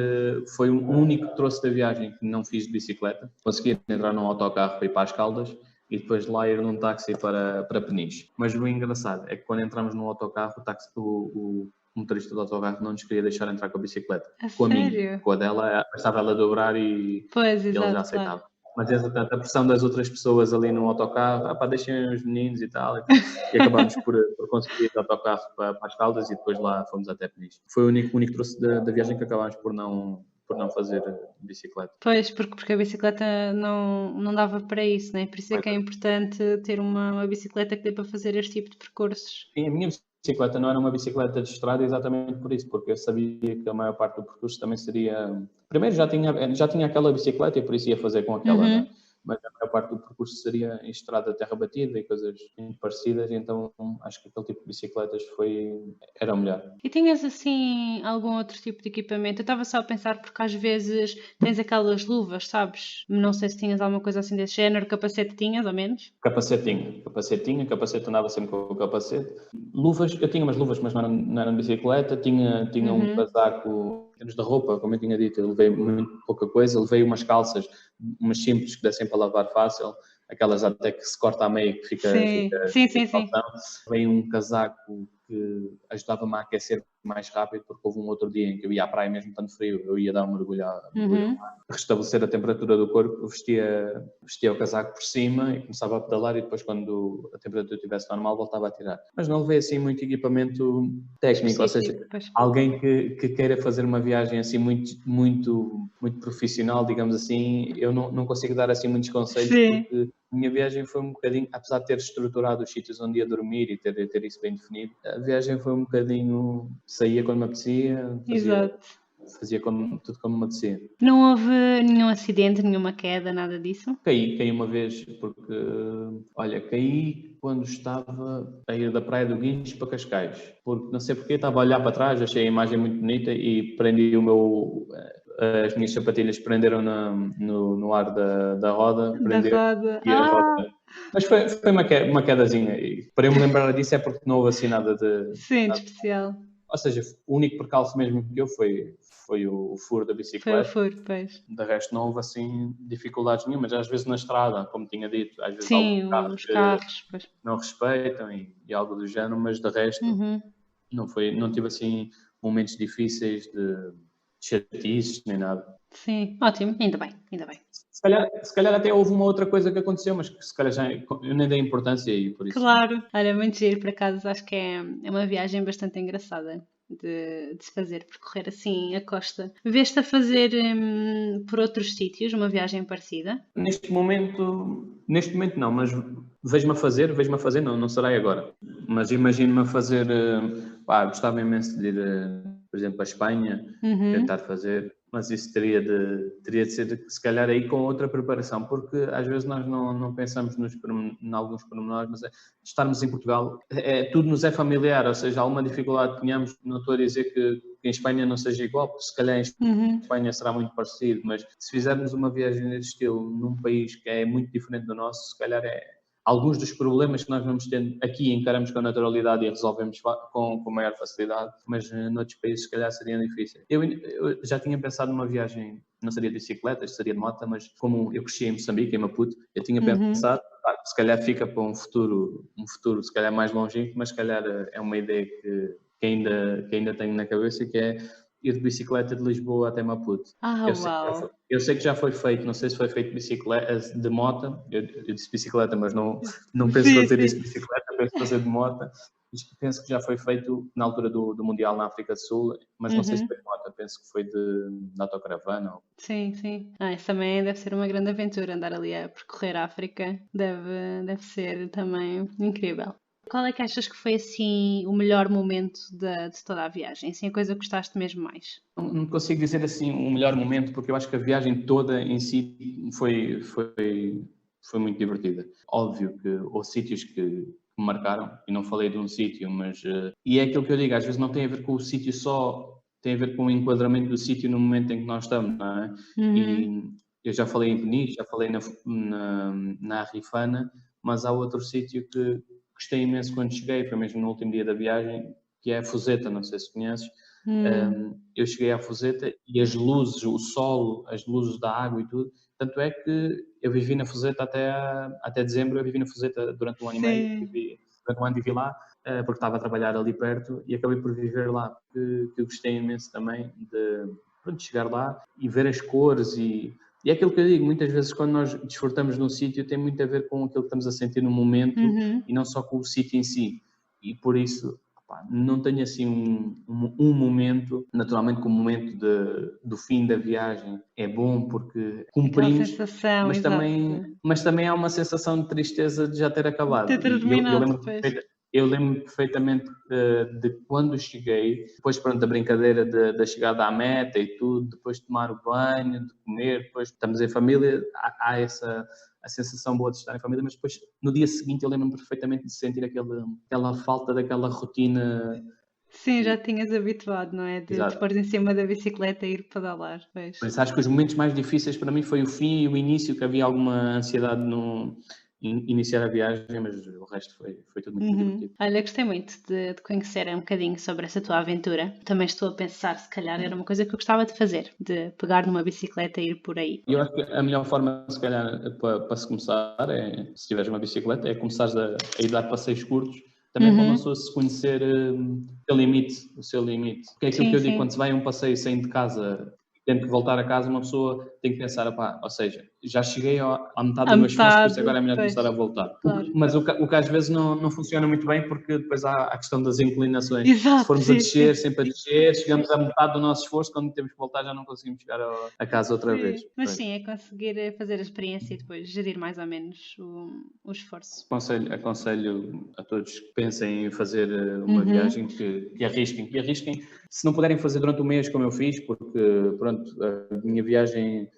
foi o único troço da viagem que não fiz de bicicleta. Consegui entrar num autocarro para ir para as Caldas e depois de lá ir num táxi para Peniche. Mas o engraçado é que quando entramos no autocarro, o motorista do autocarro não nos queria deixar entrar com a bicicleta. Com a minha, com a dela, bastava ela dobrar e ele já aceitava. Claro. Mas entretanto, a pressão das outras pessoas ali no autocarro, deixem os meninos e tal, e acabámos por conseguir ir de autocarro para as Caldas e depois lá fomos até Peniche. Foi o único troço da viagem que acabámos por não fazer bicicleta. Pois, porque a bicicleta não dava para isso, né? Por isso é que é importante ter uma bicicleta que dê para fazer este tipo de percursos. Sim, a minha bicicleta não era uma bicicleta de estrada exatamente por isso, porque eu sabia que a maior parte do percurso também seria... Primeiro já tinha aquela bicicleta e por isso ia fazer com aquela, né? Mas a maior parte do percurso seria em estrada de terra batida e coisas muito parecidas, então acho que aquele tipo de bicicletas era o melhor. E tinhas assim algum outro tipo de equipamento? Eu estava só a pensar porque às vezes tens aquelas luvas, sabes? Não sei se tinhas alguma coisa assim desse género, capacete tinhas ao menos? Capacete andava sempre com o capacete. Luvas, eu tinha umas luvas, mas não eram de bicicleta, tinha um casaco... Em termos de roupa, como eu tinha dito, eu levei muito pouca coisa, levei umas calças, umas simples que dessem para lavar fácil, aquelas até que se corta a meio que fica... Sim. Levei um casaco que ajudava-me a aquecer mais rápido, porque houve um outro dia em que eu ia à praia mesmo tanto frio, eu ia dar um mergulho restabelecer a temperatura do corpo, vestia o casaco por cima e começava a pedalar e depois quando a temperatura estivesse normal voltava a tirar. Mas não levei assim muito equipamento técnico, ou seja, alguém que queira fazer uma viagem assim muito profissional, digamos assim, eu não consigo dar assim muitos conselhos porque a minha viagem foi um bocadinho, apesar de ter estruturado os sítios onde ia dormir e ter isso bem definido, a viagem foi um bocadinho, saía quando me apetecia, fazia tudo como me apetecia. Não houve nenhum acidente, nenhuma queda, nada disso? Caí uma vez porque, caí quando estava a ir da Praia do Guincho para Cascais, porque não sei porque, estava a olhar para trás, achei a imagem muito bonita e prendi as minhas sapatilhas prenderam no ar da roda. Mas foi uma quedazinha. E para eu me lembrar disso é porque não houve assim nada de... Sim, de especial. Ou seja, o único percalço mesmo que eu foi o furo da bicicleta. Foi o furo, pois. De resto não houve assim dificuldades nenhumas. Às vezes na estrada, como tinha dito, às vezes os carros pois. Não respeitam e algo do género, mas de resto não tive assim momentos difíceis de chatices nem nada. Sim, ótimo, ainda bem. Se calhar até houve uma outra coisa que aconteceu, mas que se calhar eu nem dei importância aí, por isso. Claro, olha, muito giro, por acaso, acho que é uma viagem bastante engraçada. de se fazer, percorrer assim a costa. Vês-te a fazer por outros sítios uma viagem parecida? Neste momento não, mas vejo-me a fazer, não será agora. Mas imagino-me a fazer, gostava imenso de ir, por exemplo, à Espanha, tentar fazer, mas isso teria de ser, se calhar, aí com outra preparação, porque às vezes nós não pensamos em alguns pormenores, mas estarmos em Portugal, tudo nos é familiar, ou seja, alguma dificuldade que tenhamos, não estou a dizer que em Espanha não seja igual, porque se calhar em Espanha será muito parecido, mas se fizermos uma viagem desse estilo num país que é muito diferente do nosso, se calhar alguns dos problemas que nós vamos tendo aqui encaramos com naturalidade e resolvemos com maior facilidade, mas noutros países se calhar seriam difíceis. Eu já tinha pensado numa viagem, não seria de bicicleta, seria de moto, mas como eu cresci em Moçambique, em Maputo, eu tinha pensado, se calhar fica para um futuro se calhar mais longínquo, mas se calhar é uma ideia que ainda tenho na cabeça, que é ir de bicicleta de Lisboa até Maputo. Uau! Eu sei que já foi feito, não sei se foi feito de bicicleta, de moto, eu disse bicicleta, mas não penso fazer isso de bicicleta, penso fazer de moto. Penso que já foi feito na altura do Mundial na África do Sul, mas não sei se foi de moto, penso que foi de autocaravana. Sim. Isso também deve ser uma grande aventura, andar ali a percorrer a África, deve ser também incrível. Qual é que achas que foi assim o melhor momento de toda a viagem? Assim, a coisa que gostaste mesmo mais? Não consigo dizer assim o melhor momento, porque eu acho que a viagem toda em si foi muito divertida. Óbvio que houve sítios que me marcaram, e não falei de um sítio, mas... E é aquilo que eu digo, às vezes não tem a ver com o sítio só, tem a ver com o enquadramento do sítio no momento em que nós estamos, não é? E eu já falei em Peniche, já falei na Arrifana, mas há outro sítio que gostei imenso quando cheguei, foi mesmo no último dia da viagem, que é a Fuseta, não sei se conheces. Eu cheguei à Fuseta e as luzes, o sol, as luzes da água e tudo, tanto é que eu vivi na Fuseta até dezembro, eu vivi na Fuseta durante um ano e meio, durante um ano vivi lá, porque estava a trabalhar ali perto e acabei por viver lá, que eu gostei imenso também de chegar lá e ver as cores e é aquilo que eu digo, muitas vezes quando nós desfrutamos num sítio tem muito a ver com aquilo que estamos a sentir no momento e não só com o sítio em si. E por isso, não tenho assim um momento, naturalmente que o momento do fim da viagem é bom porque cumprimos, sensação, mas também há uma sensação de tristeza de já ter acabado. Ter terminado depois. Eu lembro perfeitamente de quando cheguei, depois da brincadeira da chegada à meta e tudo, depois de tomar o banho, de comer, depois estamos em família, há a sensação boa de estar em família, mas depois no dia seguinte eu lembro-me perfeitamente de sentir aquela falta daquela rotina. Sim, já tinhas habituado, não é? De pôr em cima da bicicleta e ir pedalar. Pois, acho que os momentos mais difíceis para mim foi o fim e o início, que havia alguma ansiedade no iniciar a viagem, mas o resto foi tudo muito divertido. Olha, gostei muito de conhecer um bocadinho sobre essa tua aventura. Também estou a pensar, se calhar era uma coisa que eu gostava de fazer, de pegar numa bicicleta e ir por aí. Eu acho que a melhor forma, se calhar, para se começar, se tiveres uma bicicleta, é começares a ir dar passeios curtos, também para uma pessoa se conhecer o seu limite. Porque é aquilo que eu digo, quando se vai a um passeio saindo de casa, tendo que voltar a casa, uma pessoa tem que pensar, ou seja, já cheguei à metade do meu esforço, por isso agora é melhor começar a voltar. Claro. Mas o que às vezes não funciona muito bem, porque depois há a questão das inclinações. Exato, se formos a descer, sempre a descer, chegamos à metade do nosso esforço, quando temos que voltar já não conseguimos chegar a casa outra vez. Mas sim, é conseguir fazer a experiência e depois gerir mais ou menos o esforço. Aconselho a todos que pensem em fazer uma viagem que arrisquem. Se não puderem fazer durante o mês, como eu fiz, porque pronto, a minha viagem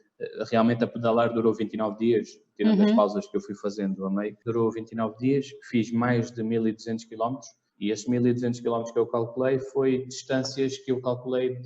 realmente a pedalar durou 29 dias, tirando as pausas que eu fui fazendo a meio. Durou 29 dias, fiz mais de 1.200 km e esses 1.200 km que eu calculei foi distâncias que eu calculei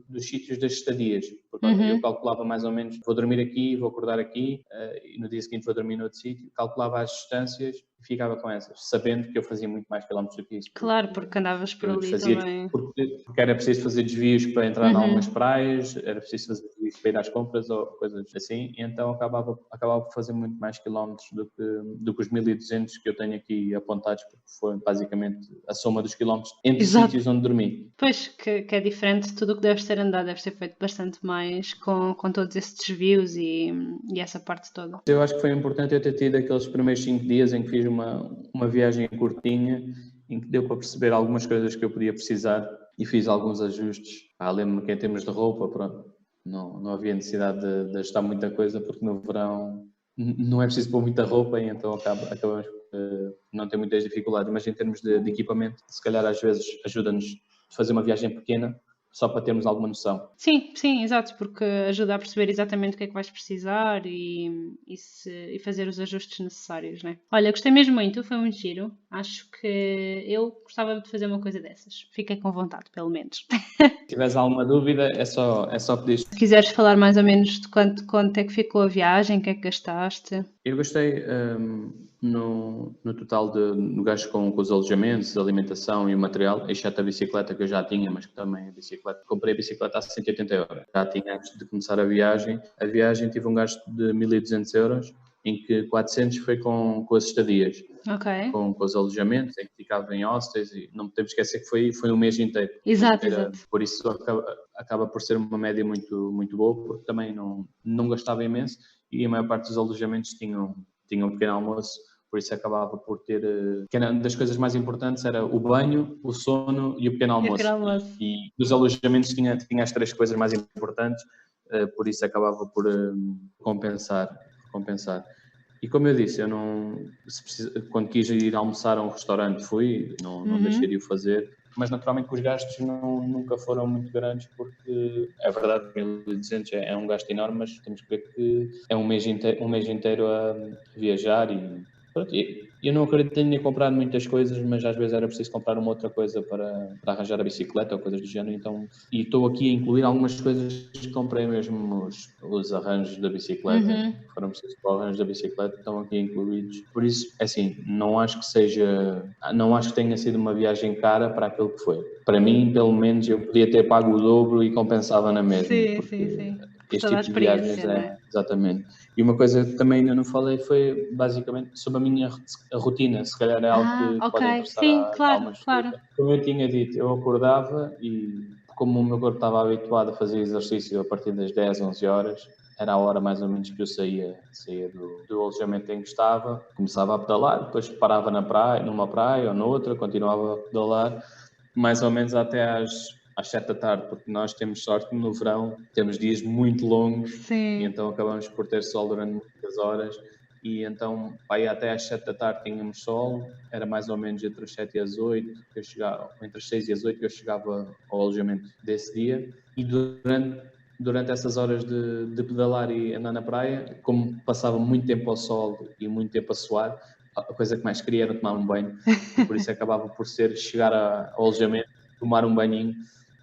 dos sítios das estadias. Portanto, eu calculava mais ou menos, vou dormir aqui, vou acordar aqui e no dia seguinte vou dormir noutro sítio. Calculava as distâncias e ficava com essas, sabendo que eu fazia muito mais quilómetros do que isso. Claro, porque andavas por ali também. Porque era preciso fazer desvios para entrar em algumas praias, era preciso fazer desvios para ir às compras ou coisas assim, e então acabava por fazer muito mais quilómetros do que os 1.200 que eu tenho aqui apontados, porque foi basicamente a soma dos quilómetros entre sítios onde dormi. Pois, que é diferente, tudo o que deves ter andado deve ter feito bastante mais com todos esses desvios e essa parte toda. Eu acho que foi importante eu ter tido aqueles primeiros 5 dias em que fiz uma viagem curtinha, em que deu para perceber algumas coisas que eu podia precisar e fiz alguns ajustes. Lembro-me que em termos de roupa, pronto, não havia necessidade de ajustar muita coisa, porque no verão não é preciso pôr muita roupa e então acabamos por não ter muitas dificuldades. Mas em termos de equipamento, se calhar às vezes ajuda-nos a fazer uma viagem pequena, só para termos alguma noção. Sim, sim, exato, porque ajuda a perceber exatamente o que é que vais precisar e fazer os ajustes necessários, né? Olha, gostei mesmo muito, foi muito giro. Acho que eu gostava de fazer uma coisa dessas. Fiquei com vontade, pelo menos. Se tiveres alguma dúvida, é só pedir. Se quiseres falar mais ou menos de quanto é que ficou a viagem, o que é que gastaste? Eu gastei no total no gasto com os alojamentos, a alimentação e o material, exceto a bicicleta que eu já tinha, mas que também comprei a bicicleta a 180 euros. Já tinha antes de começar a viagem. A viagem tive um gasto de 1.200 euros, em que 400 foi com as estadias. Ok. Com os alojamentos, em que ficava em hostels, e não podemos esquecer que foi um mês inteiro. Exato. Por isso acaba por ser uma média muito, muito boa, porque também não gastava imenso e a maior parte dos alojamentos tinham um pequeno almoço, por isso acabava por ter... que era uma das coisas mais importantes era o banho, o sono e o pequeno almoço. E dos alojamentos tinha as 3 coisas mais importantes, por isso acabava por compensar. E como eu disse, quando quis ir almoçar a um restaurante fui, não deixei de o fazer, mas naturalmente os gastos nunca foram muito grandes, porque é verdade que 1.200 é um gasto enorme, mas temos que ver que é um mês inteiro a viajar e pronto, eu não acredito que tenha comprado muitas coisas, mas às vezes era preciso comprar uma outra coisa para arranjar a bicicleta ou coisas do género, então, e estou aqui a incluir algumas coisas que comprei mesmo, os arranjos da bicicleta, foram precisos para o arranjo da bicicleta, estão aqui incluídos. Por isso, assim, não acho que tenha sido uma viagem cara para aquilo que foi. Para mim, pelo menos, eu podia ter pago o dobro e compensava na mesma. Sim. Este tipo de viagens exatamente. E uma coisa que também ainda não falei foi basicamente sobre a minha rotina, se calhar é algo que pode interessar a algumas pessoas. Como eu tinha dito, eu acordava e como o meu corpo estava habituado a fazer exercício a partir das 10, 11 horas, era a hora mais ou menos que eu saía do alojamento em que estava, começava a pedalar, depois parava numa praia ou noutra, continuava a pedalar, mais ou menos até às 7 da tarde, porque nós temos sorte que no verão temos dias muito longos e então acabamos por ter sol durante muitas horas e então aí até às 7 da tarde tínhamos sol, era mais ou menos entre as 7 e as 8, entre as 6 e as 8 que eu chegava ao alojamento desse dia e durante essas horas de pedalar e andar na praia, como passava muito tempo ao sol e muito tempo a suar, a coisa que mais queria era tomar um banho, por isso acabava por ser chegar ao alojamento, tomar um banhinho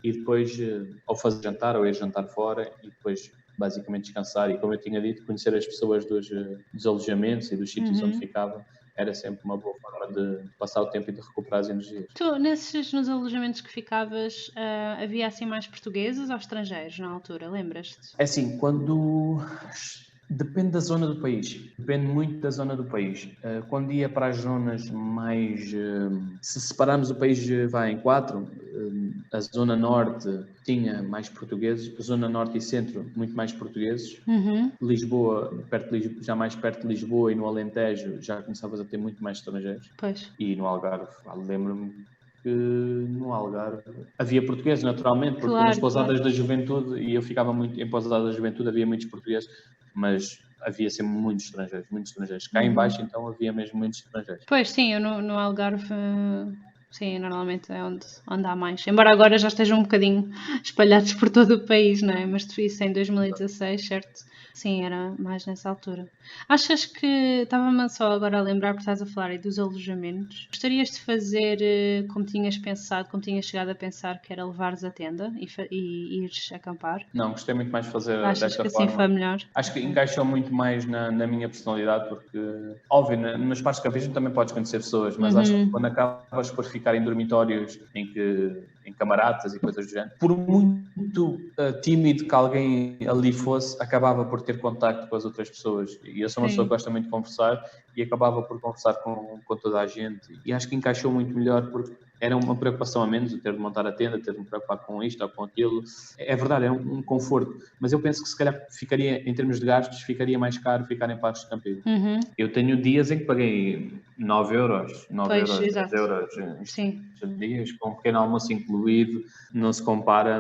e depois ou fazer jantar ou ir jantar fora e depois basicamente descansar e, como eu tinha dito, conhecer as pessoas dos alojamentos e dos sítios onde ficava era sempre uma boa forma de passar o tempo e de recuperar as energias. Tu, nos alojamentos que ficavas, havia assim mais portugueses ou estrangeiros na altura, lembras-te? É assim, depende da zona do país, depende muito da zona do país. Quando ia para as zonas mais... se separarmos o país em 4, a zona norte tinha mais portugueses, a zona norte e centro muito mais portugueses. Lisboa, já mais perto de Lisboa e no Alentejo já começavas a ter muito mais estrangeiros. Pois. E no Algarve, lembro-me que no Algarve havia portugueses naturalmente, porque nas pousadas da juventude, e eu ficava muito em pousadas da juventude, havia muitos portugueses, mas havia sempre muitos estrangeiros. Cá em baixo então havia mesmo muitos estrangeiros. Pois sim, eu no Algarve, sim, normalmente é onde há mais. Embora agora já estejam um bocadinho espalhados por todo o país, não é? Mas isso em 2016, certo? Sim, era mais nessa altura. Achas que, estava-me só agora a lembrar, porque estás a falar aí dos alojamentos, gostarias de fazer como tinhas pensado, como tinhas chegado a pensar, que era levares a tenda e ires acampar? Não, gostei muito mais de fazer Achas desta que forma. assim foi melhor? Acho que encaixou muito mais na minha personalidade, porque, óbvio, no espaço de campismo também podes conhecer pessoas, mas acho que quando acabas por ficar em dormitórios em camaradas e coisas do género, por muito tímido que alguém ali fosse, acabava por ter contacto com as outras pessoas. E eu sou uma pessoa que gosta muito de conversar e acabava por conversar com toda a gente. E acho que encaixou muito melhor porque era uma preocupação a menos, o ter de montar a tenda, ter de me preocupar com isto ou com aquilo. É verdade, é um conforto. Mas eu penso que se calhar ficaria, em termos de gastos, ficaria mais caro ficar em parques de campismo. Eu tenho dias em que paguei 9 euros, 10 euros. Sim. Dias com um pequeno almoço 5 incluído, não se compara,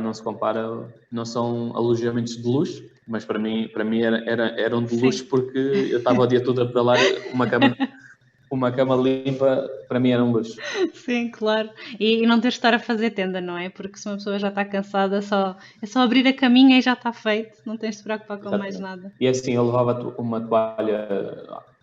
não são alojamentos de luxo, mas para mim eram de luxo porque eu estava o dia todo a pedalar, uma cama limpa, para mim era um luxo. Sim, claro. E não teres de estar a fazer tenda, não é? Porque se uma pessoa já está cansada, é só abrir a caminha e já está feito. Não tens de se preocupar com mais nada. E assim, eu levava uma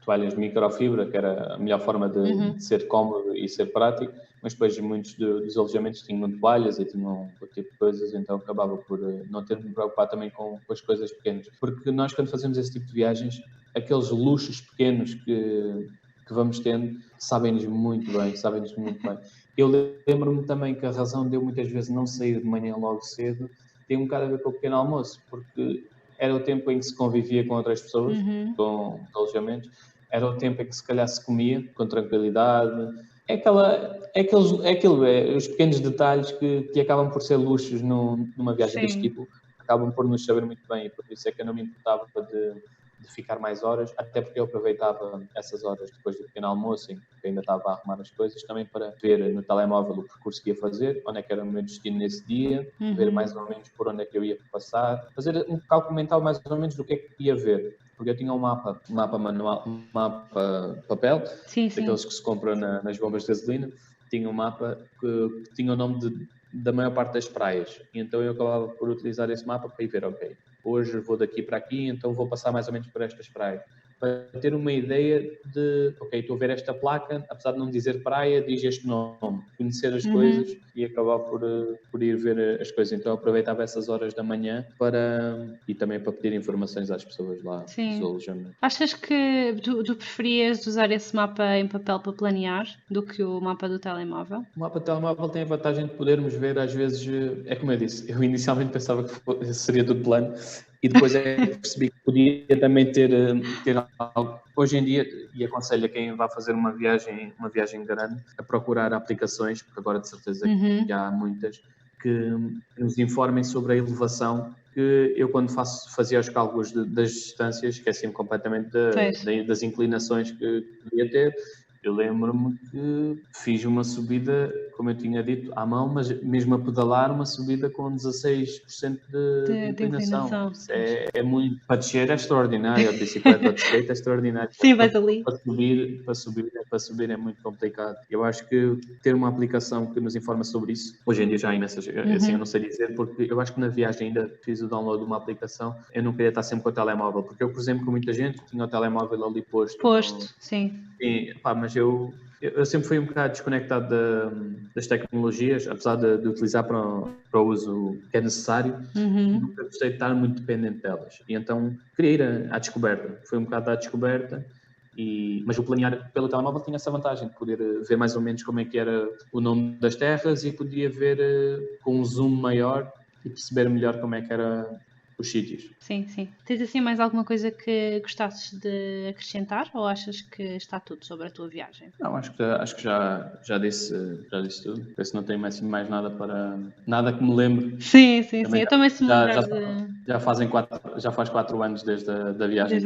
toalhas de microfibra, que era a melhor forma de ser cómodo e ser prático, mas depois muitos dos alojamentos tinham toalhas e tinham outro tipo de coisas, então acabava por não ter de me preocupar também com as coisas pequenas. Porque nós, quando fazemos esse tipo de viagens, aqueles luxos pequenos que vamos tendo, sabem-nos muito bem. Eu lembro-me também que a razão de eu muitas vezes não sair de manhã logo cedo tem um bocado a ver com o pequeno almoço, porque era o tempo em que se convivia com outras pessoas, com alojamentos, era o tempo em que se calhar se comia com tranquilidade. Os pequenos detalhes que acabam por ser luxos numa viagem deste tipo, acabam por nos saber muito bem, e por isso é que eu não me importava de ficar mais horas, até porque eu aproveitava essas horas depois do pequeno almoço, em que ainda estava a arrumar as coisas, também para ver no telemóvel o percurso que ia fazer, onde é que era o meu destino nesse dia, ver mais ou menos por onde é que eu ia passar, fazer um cálculo mental mais ou menos do que é que ia ver, porque eu tinha um mapa manual, um mapa papel, daqueles que se compram nas bombas de gasolina, tinha um mapa que tinha o nome da maior parte das praias, e então eu acabava por utilizar esse mapa para ir ver, ok, hoje vou daqui para aqui, então vou passar mais ou menos por estas praias, para ter uma ideia de, ok, estou a ver esta placa, apesar de não dizer praia, diz este nome, conhecer as coisas e acabar por ir ver as coisas. Então eu aproveitava essas horas da manhã e também para pedir informações às pessoas lá dos alojamentos. Achas que tu preferias usar esse mapa em papel para planear do que o mapa do telemóvel? O mapa do telemóvel tem a vantagem de podermos ver, às vezes, é como eu disse, eu inicialmente pensava que seria tudo plano, e depois percebi que podia também ter algo. Hoje em dia, e aconselho a quem vai fazer uma viagem grande, a procurar aplicações, porque agora de certeza que há muitas, que nos informem sobre a elevação, que eu quando fazia os cálculos das distâncias, esqueci-me completamente das inclinações que devia ter. Eu lembro-me que fiz uma subida, como eu tinha dito, à mão, mas mesmo a pedalar, uma subida com 16% de inclinação. É muito. Para descer é extraordinário, a bicicleta de skate é extraordinário. Sim, vais ali. Para subir é muito complicado. Eu acho que ter uma aplicação que nos informa sobre isso, hoje em dia já há imensas, assim eu não sei dizer, porque eu acho que na viagem ainda fiz o download de uma aplicação, eu não queria estar sempre com o telemóvel, porque eu cruzei-me com muita gente que tinha o telemóvel ali posto. Sim. E, mas eu sempre fui um bocado desconectado das tecnologias, apesar de utilizar para o uso que é necessário, nunca gostei de estar muito dependente delas. E então queria ir à descoberta, foi um bocado à descoberta, mas o planear pelo telemóvel tinha essa vantagem de poder ver mais ou menos como é que era o nome das terras e podia ver com um zoom maior e perceber melhor como é que era os sítios. Sim. Tens assim mais alguma coisa que gostasses de acrescentar ou achas que está tudo sobre a tua viagem? Não, acho que já disse tudo. Penso que não tenho mais nada que me lembre. Sim. Eu também se me lembrar já faz 4 anos desde a viagem.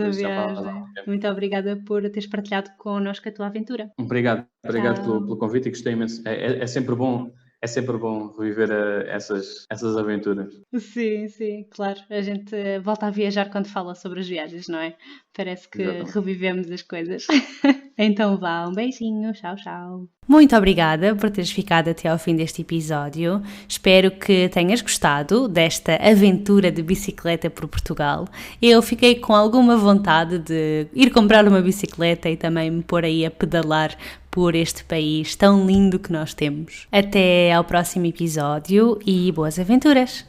Muito obrigada por teres partilhado connosco a tua aventura. Obrigado pelo convite e gostei imenso. É sempre bom. É sempre bom reviver essas aventuras. Sim, claro. A gente volta a viajar quando fala sobre as viagens, não é? Parece que revivemos as coisas. Então vá, um beijinho, tchau. Muito obrigada por teres ficado até ao fim deste episódio. Espero que tenhas gostado desta aventura de bicicleta por Portugal. Eu fiquei com alguma vontade de ir comprar uma bicicleta e também me pôr aí a pedalar por este país tão lindo que nós temos. Até ao próximo episódio e boas aventuras!